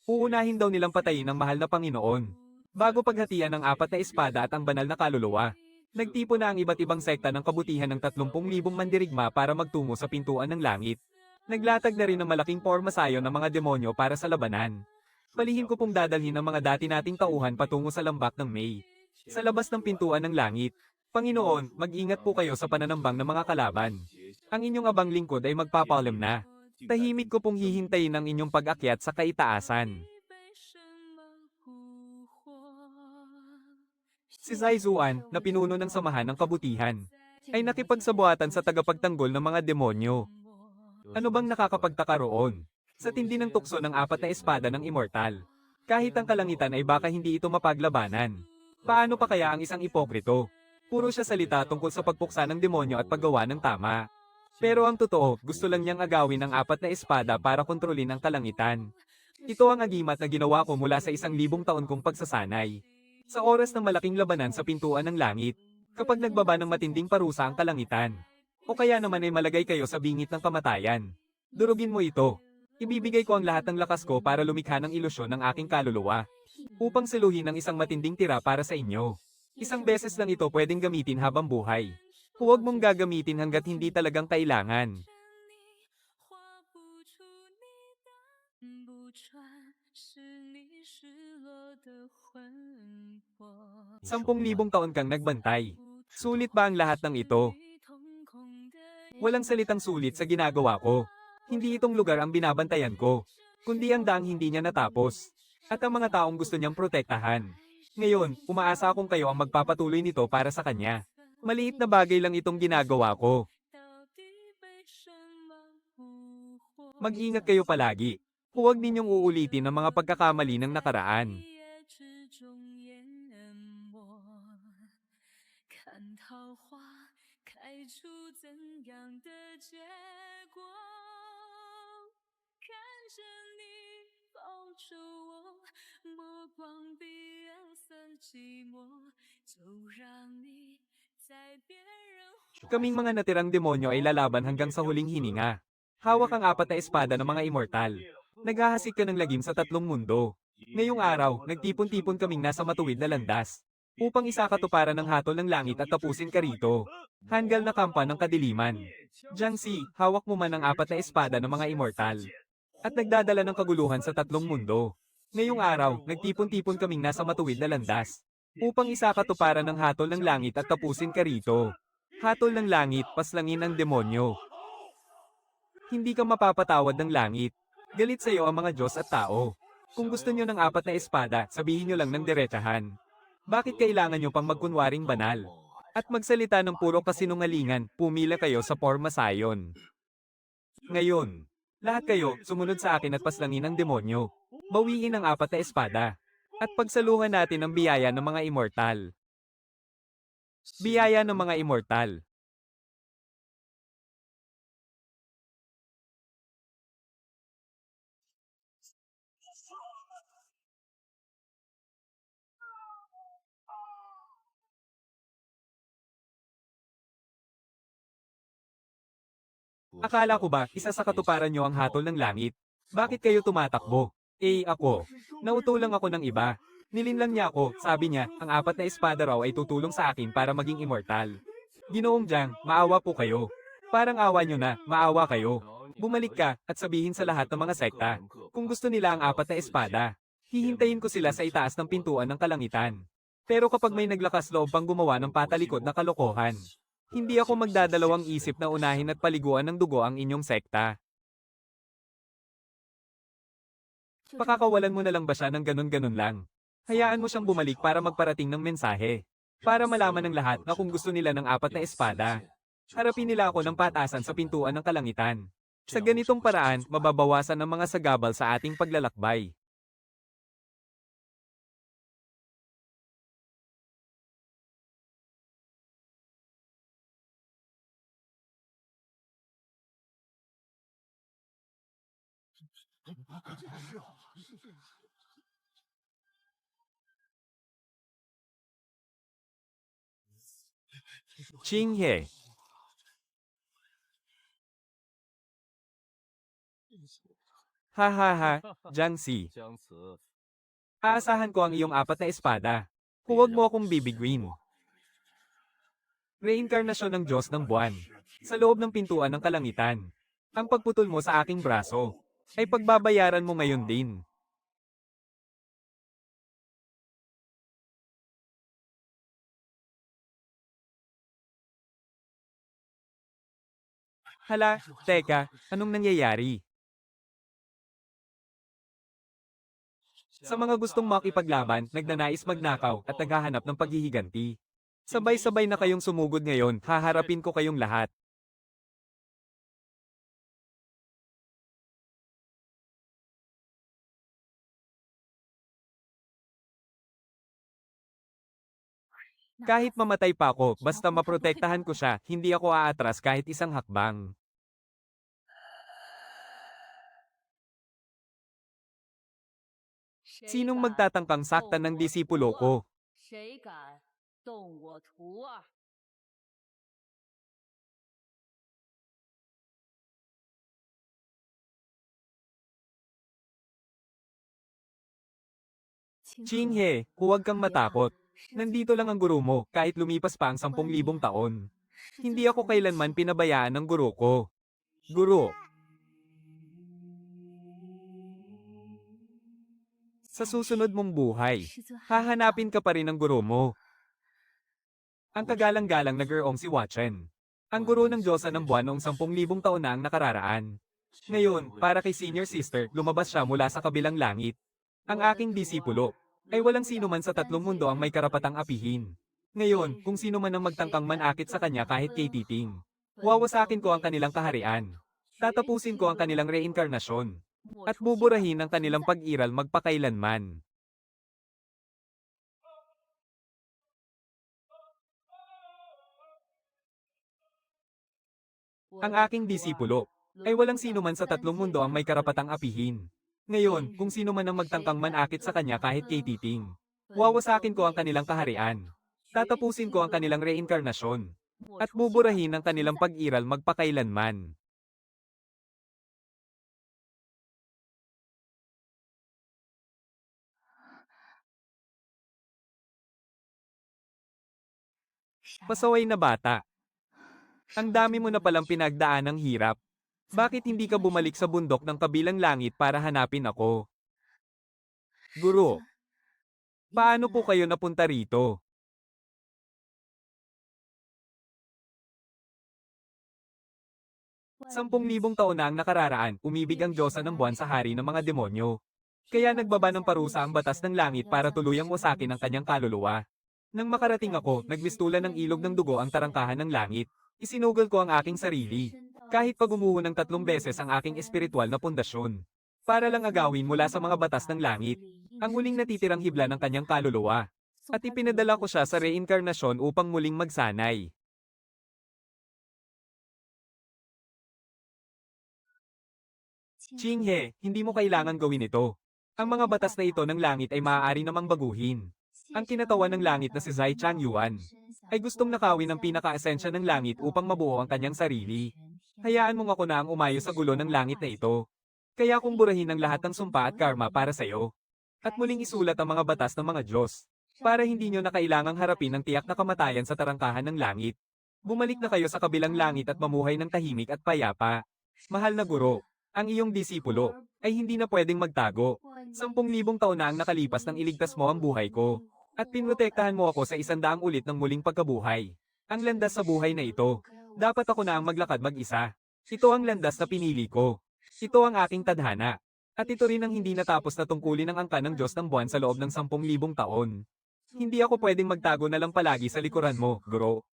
Uunahin daw nilang patayin ang mahal na Panginoon, bago paghatian ng apat na espada at ang banal na kaluluwa. Nagtipo na ang iba't ibang sekta ng kabutihan ng 30,000 mandirigma para magtungo sa pintuan ng langit. Naglatag na rin ng malaking pormasayon ng mga demonyo para sa labanan. Palihim ko pong dadalhin ang mga dati nating tauhan patungo sa lambak ng May. Sa labas ng pintuan ng langit, Panginoon, mag-ingat po kayo sa pananambang ng mga kalaban. Ang inyong abang lingkod ay magpapaalam na. Tahimik ko pong hihintayin ang inyong pag-akyat sa kaitaasan. 被什么蛊惑？ Si Zaizuan, na pinuno ng samahan ng kabutihan, ay nakipagsabuatan sa tagapagtanggol ng mga demonyo. Ano bang nakakapagtaka roon? Sa tindi ng tukso ng apat na espada ng immortal, kahit ang kalangitan ay baka hindi ito mapaglabanan. Paano pa kaya ang isang ipokrito? Puro siya salita tungkol sa pagpuksa ng demonyo at paggawa ng tama. Pero ang totoo, gusto lang niyang agawin ang apat na espada para kontrolin ang kalangitan. Ito ang agimat na ginawa ko mula sa 1,000 taon kong pagsasanay. Sa oras ng malaking labanan sa pintuan ng langit, kapag nagbaba ng matinding parusa ang kalangitan, o kaya naman ay malagay kayo sa bingit ng kamatayan, durugin mo ito. Ibibigay ko ang lahat ng lakas ko para lumikha ng ilusyon ng aking kaluluwa, upang saluhin ang isang matinding tira para sa inyo. Isang beses lang ito pwedeng gamitin habang buhay. Huwag mong gagamitin hanggat hindi talagang kailangan. 画不出你的不穿，是你失落的魂魄。 10,000 taon kang nagbantay. Sulit ba ang lahat ng ito? Walang salitang sulit sa ginagawa ko. Hindi itong lugar ang binabantayan ko, kundi ang daang hindi niya natapos. At ang mga taong gusto niyang protektahan. Ngayon, umaasa akong kayo ang magpapatuloy nito para sa kanya. Maliit na bagay lang itong ginagawa ko. 到底被什么蛊惑？ Mag-ingat kayo palagi. Huwag ninyong uulitin ang mga pagkakamali ng nakaraan. 夜之中淹没，看桃花开出怎样的结果？看着你抱着我，目光比月色寂寞，就让你在别人 Kaming mga natirang demonyo ay lalaban hanggang sa huling hininga. Hawak ang apat na espada ng mga immortal. Naghahasik ka ng lagim sa 3 mundo. Ngayong araw, nagtipon-tipon kaming nasa matuwid na landas, upang isakatuparan ng hatol ng langit at tapusin ka rito. Hanggal na kampa ng kadiliman. Jiangxi, hawak mo man ang apat na espada ng mga immortal. At nagdadala ng kaguluhan sa 3 mundo. Ngayong araw, nagtipon-tipon kaming nasa matuwid na landas, upang isakatuparan ng hatol ng langit at tapusin ka rito. Hatol ng langit, paslangin ang demonyo. Hindi ka mapapatawad ng langit. Galit sa iyo ang mga Diyos at tao. Kung gusto nyo ng apat na espada, sabihin nyo lang ng diretsahan. Bakit kailangan nyo pang magkunwaring banal? At magsalita ng puro kasinungalingan, pumila kayo sa pormasayon. Ngayon, lahat kayo, sumunod sa akin at paslangin ang demonyo. Bawiin ang apat na espada. At pagsaluhan natin ang biyaya ng mga immortal. Biyaya ng mga immortal. Akala ko ba, isa sa katuparan nyo ang hatol ng langit? Bakit kayo tumatakbo? Ako. Nauto lang ako ng iba. Nilinlang niya ako, sabi niya, ang apat na espada raw ay tutulong sa akin para maging immortal. Ginoong Jiang, maawa po kayo. Parang awa nyo na, maawa kayo. Bumalik ka, at sabihin sa lahat ng mga sekta, kung gusto nila ang apat na espada, hihintayin ko sila sa itaas ng pintuan ng kalangitan. Pero kapag may naglakas loob pang gumawa ng patalikod na kalokohan, hindi ako magdadalawang isip na unahin at paliguan ng dugo ang inyong sekta. Pakakawalan mo na lang ba siya ng ganun-ganun lang? Hayaan mo siyang bumalik para magparating ng mensahe. Para malaman ng lahat na kung gusto nila ng apat na espada, Harapin nila ako ng patasan sa pintuan ng kalangitan. Sa ganitong paraan, mababawasan ang mga sagabal sa ating paglalakbay. Chinghe. Ha ha ha, Jiangxi. 将此 Aasahan ko ang iyong 4 na espada. Huwag mo akong bibiguin. Reinkarnasyon ng Diyos ng buwan. Sa loob ng pintuan ng kalangitan. Ang pagputol mo sa aking braso ay pagbabayaran mo ngayon din. Hala, teka, anong nangyayari? Sa mga gustong makipaglaban, nagnanais magnakaw at naghahanap ng paghihiganti. Sabay-sabay na kayong sumugod ngayon, haharapin ko kayong lahat. Kahit mamatay pa ako, basta maprotektahan ko siya, hindi ako aatras kahit isang hakbang. Sinong magtatangkang saktan ng disipulo ko? 谁敢动我徒儿？ Chinghe, huwag kang matakot. Nandito lang ang guro mo, kahit lumipas pa ang 10,000 taon. Hindi ako kailanman pinabayaan ng guro ko. Guro. Sa susunod mong buhay, hahanapin ka pa rin ng guro mo. Ang kagalang-galang na gurong si Watchen. Ang guro ng Diyosa ng buwan noong 10,000 taon na ang nakararaan. Ngayon, para kay senior sister, lumabas siya mula sa kabilang langit. Ang aking disipulo ay walang sino man sa 3 mundo ang may karapatang apihin. Ngayon, kung sino man ang magtangkang manakit sa kanya kahit kay Titing, wawasakin ko ang kanilang kaharian. Tatapusin ko ang kanilang reinkarnasyon. At buburahin ang kanilang pag-iral magpakailanman. Ang aking disipulo ay walang sino man sa 3 mundo ang may karapatang apihin. Ngayon, kung sino man ang magtangkang manakit sa kanya kahit kay Titing, wawasakin ko ang kanilang kaharian. Tatapusin ko ang kanilang reinkarnasyon. At buburahin ang kanilang pag-iral magpakailanman. Pasaway na bata. Ang dami mo na palang pinagdaan ng hirap. Bakit hindi ka bumalik sa bundok ng kabilang langit para hanapin ako? Guro, paano po kayo napunta rito? 10,000 taon na ang nakararaan, umibig ang Diyosa ng buwan sa hari ng mga demonyo. Kaya nagbaba ng parusa ang batas ng langit para tuluyang wasakin ang kanyang kaluluwa. Nang makarating ako, nagmistulan ng ilog ng dugo ang tarangkahan ng langit. Isinugol ko ang aking sarili. Kahit pag umuho ng 3 beses ang aking espiritual na pundasyon. Para lang agawin mula sa mga batas ng langit. Ang huling natitirang hibla ng kanyang kaluluwa. At ipinadala ko siya sa reinkarnasyon upang muling magsanay. Chinghe, hindi mo kailangan gawin ito. Ang mga batas na ito ng langit ay maaari namang baguhin. Ang kinatawan ng langit na si Zai Chang Yuan ay gustong nakawin ang pinaka-esensya ng langit upang mabuo ang kanyang sarili. Hayaan mong ako na ang umayo sa gulo ng langit na ito. Kaya kung burahin ang lahat ng sumpa at karma para sa iyo. At muling isulat ang mga batas ng mga Diyos. Para hindi nyo na kailangang harapin ang tiyak na kamatayan sa tarangkahan ng langit. Bumalik na kayo sa kabilang langit at mamuhay ng tahimik at payapa. Mahal na guro, ang iyong disipulo ay hindi na pwedeng magtago. 10,000 taon na ang nakalipas nang iligtas mo ang buhay ko. At pinrotektahan mo ako sa 100 ulit ng muling pagkabuhay. Ang landas sa buhay na ito. Dapat ako na ang maglakad mag-isa. Ito ang landas na pinili ko. Ito ang aking tadhana. At ito rin ang hindi natapos na tungkulin ng angkan ng Diyos ng buwan sa loob ng 10,000 taon. Hindi ako pwedeng magtago na lang palagi sa likuran mo, guro.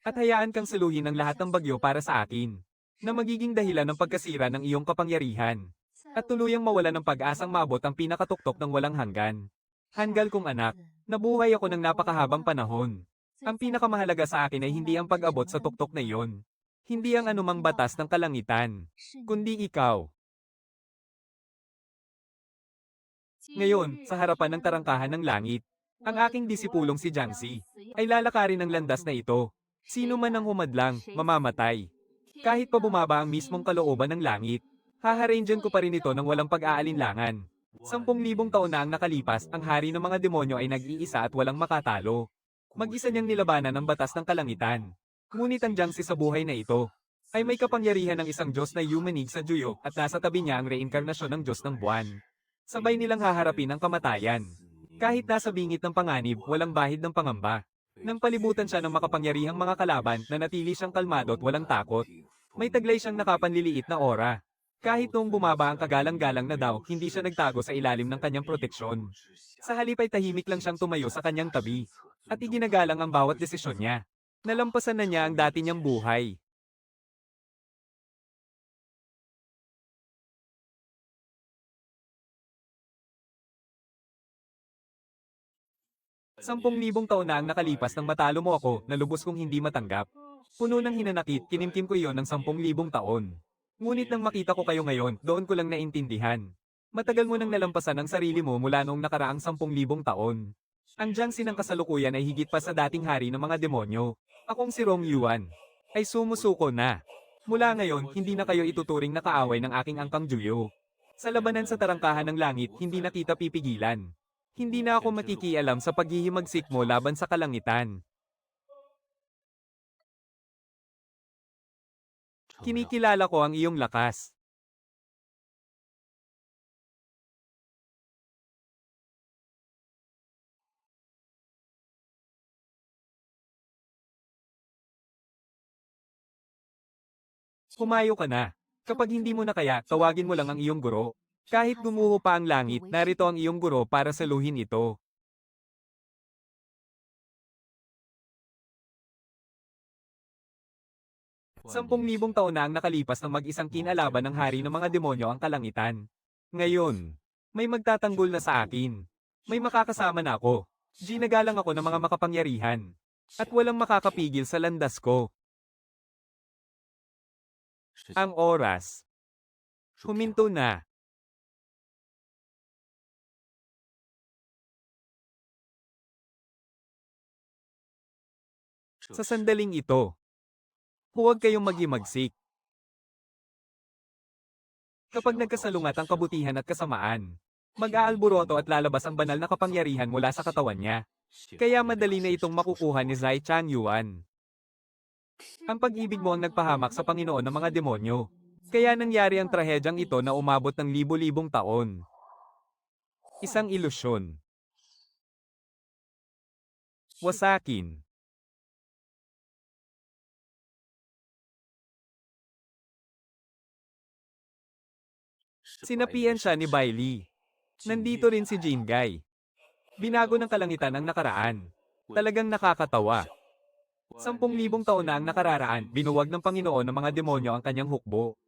At hayaan kang suluhin ang lahat ng bagyo para sa akin, na magiging dahilan ng pagkasira ng iyong kapangyarihan. At tuluyang mawala ng pag-asang maabot ang pinakatuktok ng walang hanggan. Hanggal kong anak, nabuhay ako ng napakahabang panahon. Ang pinakamahalaga sa akin ay hindi ang pag-abot sa tuktok na iyon. Hindi ang anumang batas ng kalangitan, kundi ikaw. Ngayon, sa harapan ng tarangkahan ng langit, ang aking disipulong si Jiangxi ay lalakarin ng landas na ito. Sino man ang humadlang, mamamatay. Kahit pa bumaba ang mismong kalooban ng langit, haharanggan ko pa rin ito ng walang pag-aalinlangan. 10,000 taon na ang nakalipas, ang hari ng mga demonyo ay nag-iisa at walang makatalo. Mag-isa niyang nilabanan ang batas ng kalangitan. Ngunit ang Jiangxi sa buhay na ito ay may kapangyarihan ng isang Diyos na yumanig sa Juyo at nasa tabi niya ang reinkarnasyon ng Diyos ng buwan. Sabay nilang haharapin ang kamatayan. Kahit nasa bingit ng panganib, walang bahid ng pangamba. Nang palibutan siya ng makapangyarihang mga kalaban, nanatili siyang kalmado at walang takot. May taglay siyang nakapanliliit na aura. Kahit noong bumaba ang kagalang-galang na daw, hindi siya nagtago sa ilalim ng kanyang proteksyon. Sa halip ay tahimik lang siyang tumayo sa kanyang tabi. At iginagalang ang bawat desisyon niya. Nalampasan na niya ang dati niyang buhay. 10,000 taon na ang nakalipas nang matalo mo ako na lubos kong hindi matanggap. Puno ng hinanakit, kinimkim ko iyon ng 10,000 taon. Ngunit nang makita ko kayo ngayon, doon ko lang naintindihan. Matagal mo nang nalampasan ang sarili mo mula noong nakaraang 10,000 taon. Ang Jiangxi ng kasalukuyan ay higit pa sa dating hari ng mga demonyo. Akong si Rong Yuan ay sumusuko na. Mula ngayon, hindi na kayo ituturing na kaaway ng aking angkang Juyo. Sa labanan sa tarangkahan ng langit, hindi na kita pipigilan. Hindi na ako makikialam sa paghihimagsik mo laban sa kalangitan. 程亮， Kinikilala ko ang iyong lakas. Humayo ka na. Kapag hindi mo na kaya, tawagin mo lang ang iyong guro. Kahit gumuho pa ang langit, narito ang iyong guro para saluhin ito. 10,000 taon na ang nakalipas ng mag-isang kinalaban ng hari ng mga demonyo ang kalangitan. Ngayon, may magtatanggol na sa akin. May makakasama na ako. Ginagalang ako ng mga makapangyarihan. At walang makakapigil sa landas ko. 是 Ang oras, 属平 huminto na. Sa 这时 sandaling ito, huwag kayong maghimagsik. Kapag nagkasalungat ang kabutihan at kasamaan, mag-aalburoto at lalabas ang banal na kapangyarihan mula sa katawan niya. Kaya madali na itong makukuha ni Zai Changyuan. Ang pag-ibig mo ang nagpahamak sa Panginoon ng mga demonyo. Kaya nangyari ang trahedyang ito na umabot ng libo-libong taon. Isang ilusyon. Wasakin. Sinapian siya ni Bailey. Nandito rin si Jinggai. Binago ng kalangitan ang nakaraan. Talagang nakakatawa. 10,000 taon na ang nakararaan, binuwag ng Panginoon ng mga demonyo ang kanyang hukbo.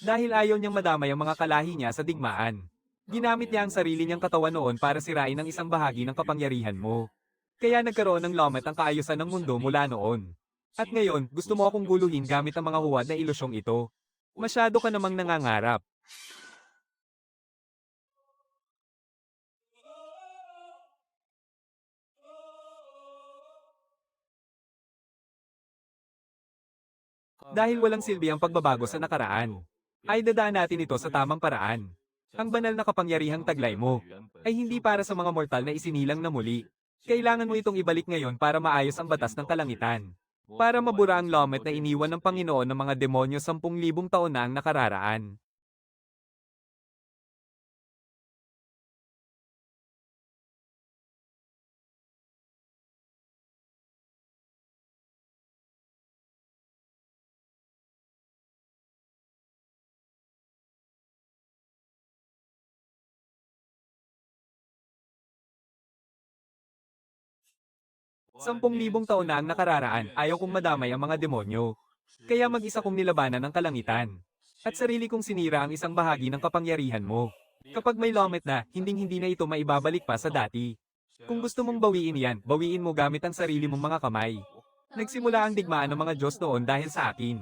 Dahil ayaw niyang madamay ang mga kalahi niya sa digmaan. Ginamit niya ang sarili niyang katawan noon para sirain ang isang bahagi ng kapangyarihan mo. Kaya nagkaroon ng lamat ang kaayusan ng mundo mula noon. At ngayon, gusto mo akong guluhin gamit ang mga huwad na ilusyong ito. Masyado ka namang nangangarap. Dahil walang silbi ang pagbabago sa nakaraan, ay dadaan natin ito sa tamang paraan. Ang banal na kapangyarihang taglay mo ay hindi para sa mga mortal na isinilang na muli. Kailangan mo itong ibalik ngayon para maayos ang batas ng kalangitan. Para mabura ang lamat na iniwan ng Panginoon ng mga demonyo 10,000 taon na ang nakararaan. 10,000 taon na ang nakararaan, ayaw kong madamay ang mga demonyo. Kaya mag-isa kong nilabanan ang kalangitan. At sarili kong sinira ang isang bahagi ng kapangyarihan mo. Kapag may Lomet na, hinding-hindi na ito maibabalik pa sa dati. Kung gusto mong bawiin yan, bawiin mo gamit ang sarili mong mga kamay. Nagsimula ang digmaan ng mga Diyos noon dahil sa akin.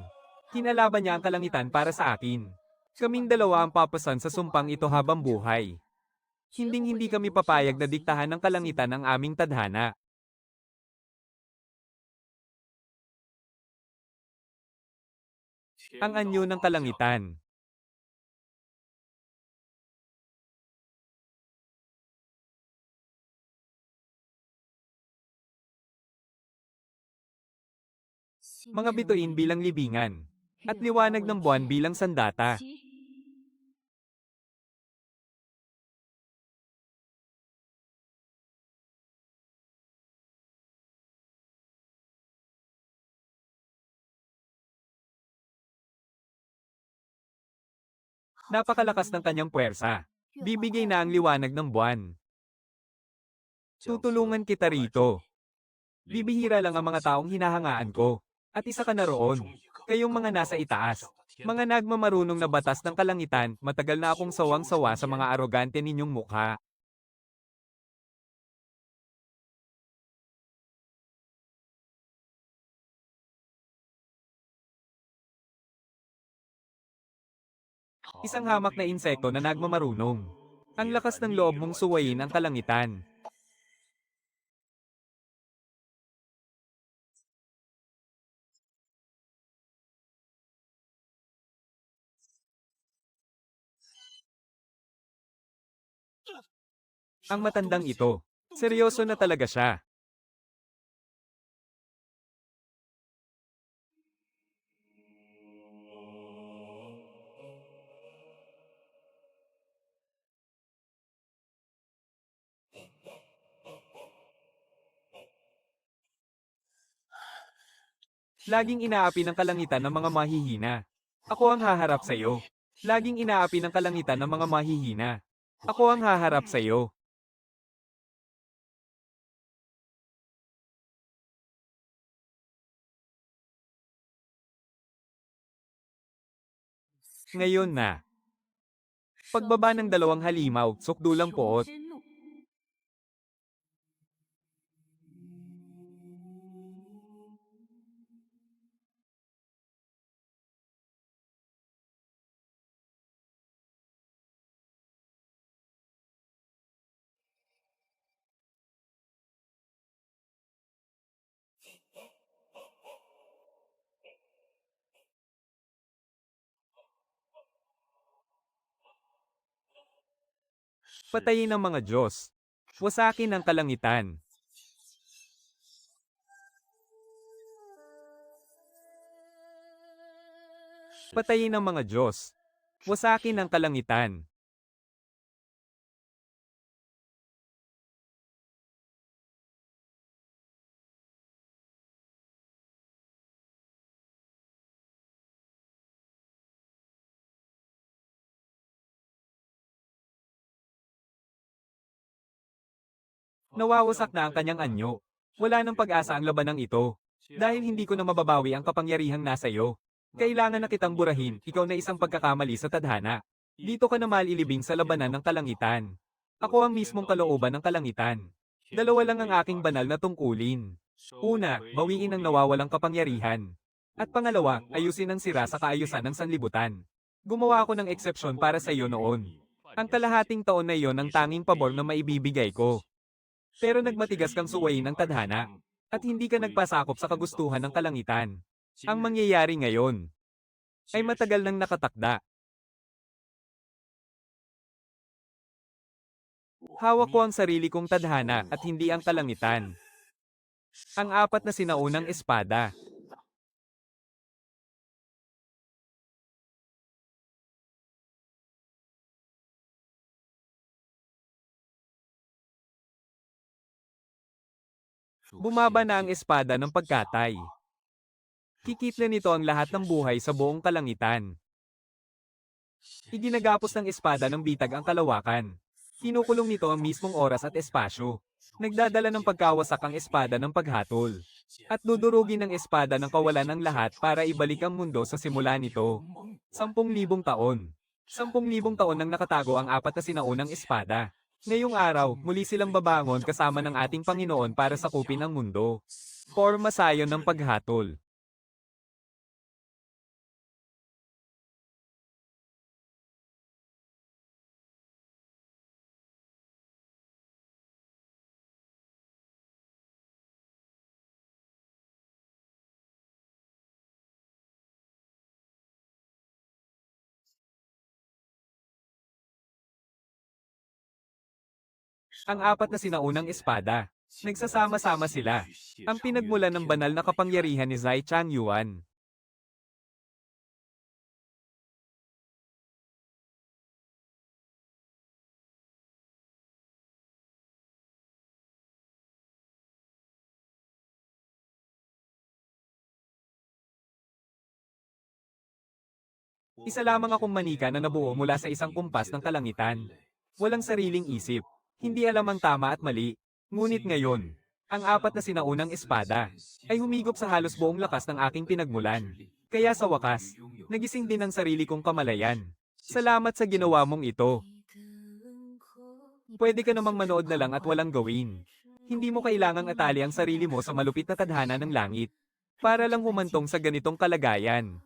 Kinalaban niya ang kalangitan para sa akin. Kaming dalawa ang papasan sa sumpang ito habang buhay. Hinding-hindi kami papayag na diktahan ng kalangitan ang aming tadhana. Ang anyo ng kalangitan. Mga bituin bilang libingan. At liwanag ng buwan bilang sandata. Napakalakas ng kanyang puwersa. Bibigay na ang liwanag ng buwan. Tutulungan kita rito. Bibihira lang ang mga taong hinahangaan ko. At isa ka na roon. Kayong mga nasa itaas. Mga nagmamarunong na batas ng kalangitan, matagal na akong sawang-sawa sa mga arogante ninyong mukha. Isang hamak na insekto na nagmamarunong. Ang lakas ng loob mong suwayin ang kalangitan. Ang matandang ito. Seryoso na talaga siya. Laging inaapi ng kalangitan ng mga mahihina. Ako ang haharap sa iyo. Laging inaapi ng kalangitan ng mga mahihina. Ako ang haharap sa iyo. Ngayon na. Pagbaba ng 2 halimaw, sukdulang poot. Patayin ang mga Diyos. Wasakin ang kalangitan. Patayin ang mga Diyos. Wasakin ang kalangitan. Nawawasak na ang kanyang anyo. Wala nang pag-asa ang labanang ito. Dahil hindi ko na mababawi ang kapangyarihang nasa iyo. Kailangan na kitang burahin, ikaw na isang pagkakamali sa tadhana. Dito ka na malilibing sa labanan ng kalangitan. Ako ang mismong kalooban ng kalangitan. Dalawa lang ang aking banal na tungkulin. Una, bawiin ang nawawalang kapangyarihan. At pangalawa, ayusin ang sira sa kaayusan ng sanlibutan. Gumawa ako ng eksepsyon para sa iyo noon. Ang kalahating taon na iyon ang tanging pabor na maibibigay ko. Pero nagmatigas kang suwayin ang tadhana. At hindi ka nagpasakop sa kagustuhan ng kalangitan. Ang mangyayari ngayon ay matagal nang nakatakda. Hawak ko ang sarili kong tadhana at hindi ang kalangitan. Ang 4 na sinaunang espada. Bumaba na ang espada ng pagkatay. Kikitla nito ang lahat ng buhay sa buong kalangitan. Iginagapos ng espada ng bitag ang kalawakan. Kinukulong nito ang mismong oras at espasyo. Nagdadala ng pagkawasak ang espada ng paghatol. At dudurugin ng espada ng kawalan ng lahat para ibalik ang mundo sa simula nito. 10,000 taon. 10,000 taon nang nakatago ang apat na sinaunang espada. Ngayong araw, muli silang babangon kasama ng ating Panginoon para sakupin ang mundo. Forma sayon ng paghatol. Ang apat na sinaunang espada. Nagsasama-sama sila. Ang pinagmulan ng banal na kapangyarihan ni Zai Changyuan. Isa lamang akong manika na nabuo mula sa isang kumpas ng kalangitan. Walang sariling isip. Hindi alam ang tama at mali. Ngunit ngayon, ang apat na sinaunang espada ay humigop sa halos buong lakas ng aking pinagmulan. Kaya sa wakas, nagising din ang sarili kong kamalayan. Salamat sa ginawa mong ito. Pwede ka namang manood na lang at walang gawin. Hindi mo kailangang atali ang sarili mo sa malupit na tadhana ng langit para lang humantong sa ganitong kalagayan.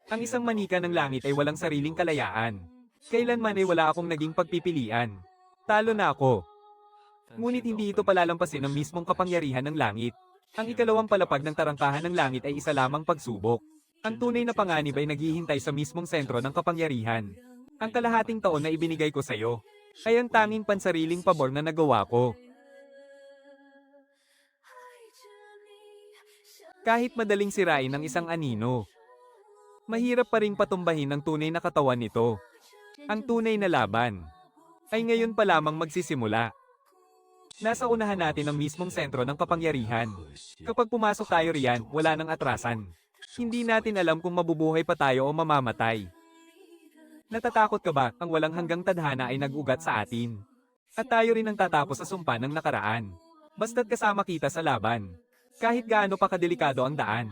Ang isang manika ng langit ay walang sariling kalayaan. Kailanman ay wala akong naging pagpipilian. Talo na ako. Ngunit hindi ito palalampasin ng mismong kapangyarihan ng langit. Ang ikalawang palapag ng tarangkahan ng langit ay isa lamang pagsubok. Ang tunay na panganib ay naghihintay sa mismong sentro ng kapangyarihan. Ang kalahating taon na ibinigay ko sa iyo ay ang tanging pansariling pabor na nagawa ko. Kahit madaling sirain ng isang anino, mahirap pa ring patumbahin ang tunay na katawan nito. Ang tunay na laban ay ngayon pa lamang magsisimula. Nasa unahan natin ang mismong sentro ng kapangyarihan. Kapag pumasok tayo riyan, wala nang atrasan. Hindi natin alam kung mabubuhay pa tayo o mamamatay. Natatakot ka ba ang walang hanggang tadhana ay nag-ugat sa atin? At tayo rin ang tatapos sa sumpa ng nakaraan. Basta't kasama kita sa laban. Kahit gaano pa kadelikado ang daan.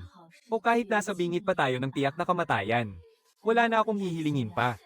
O kahit nasa bingit pa tayo ng tiyak na kamatayan. Wala na akong hihilingin pa.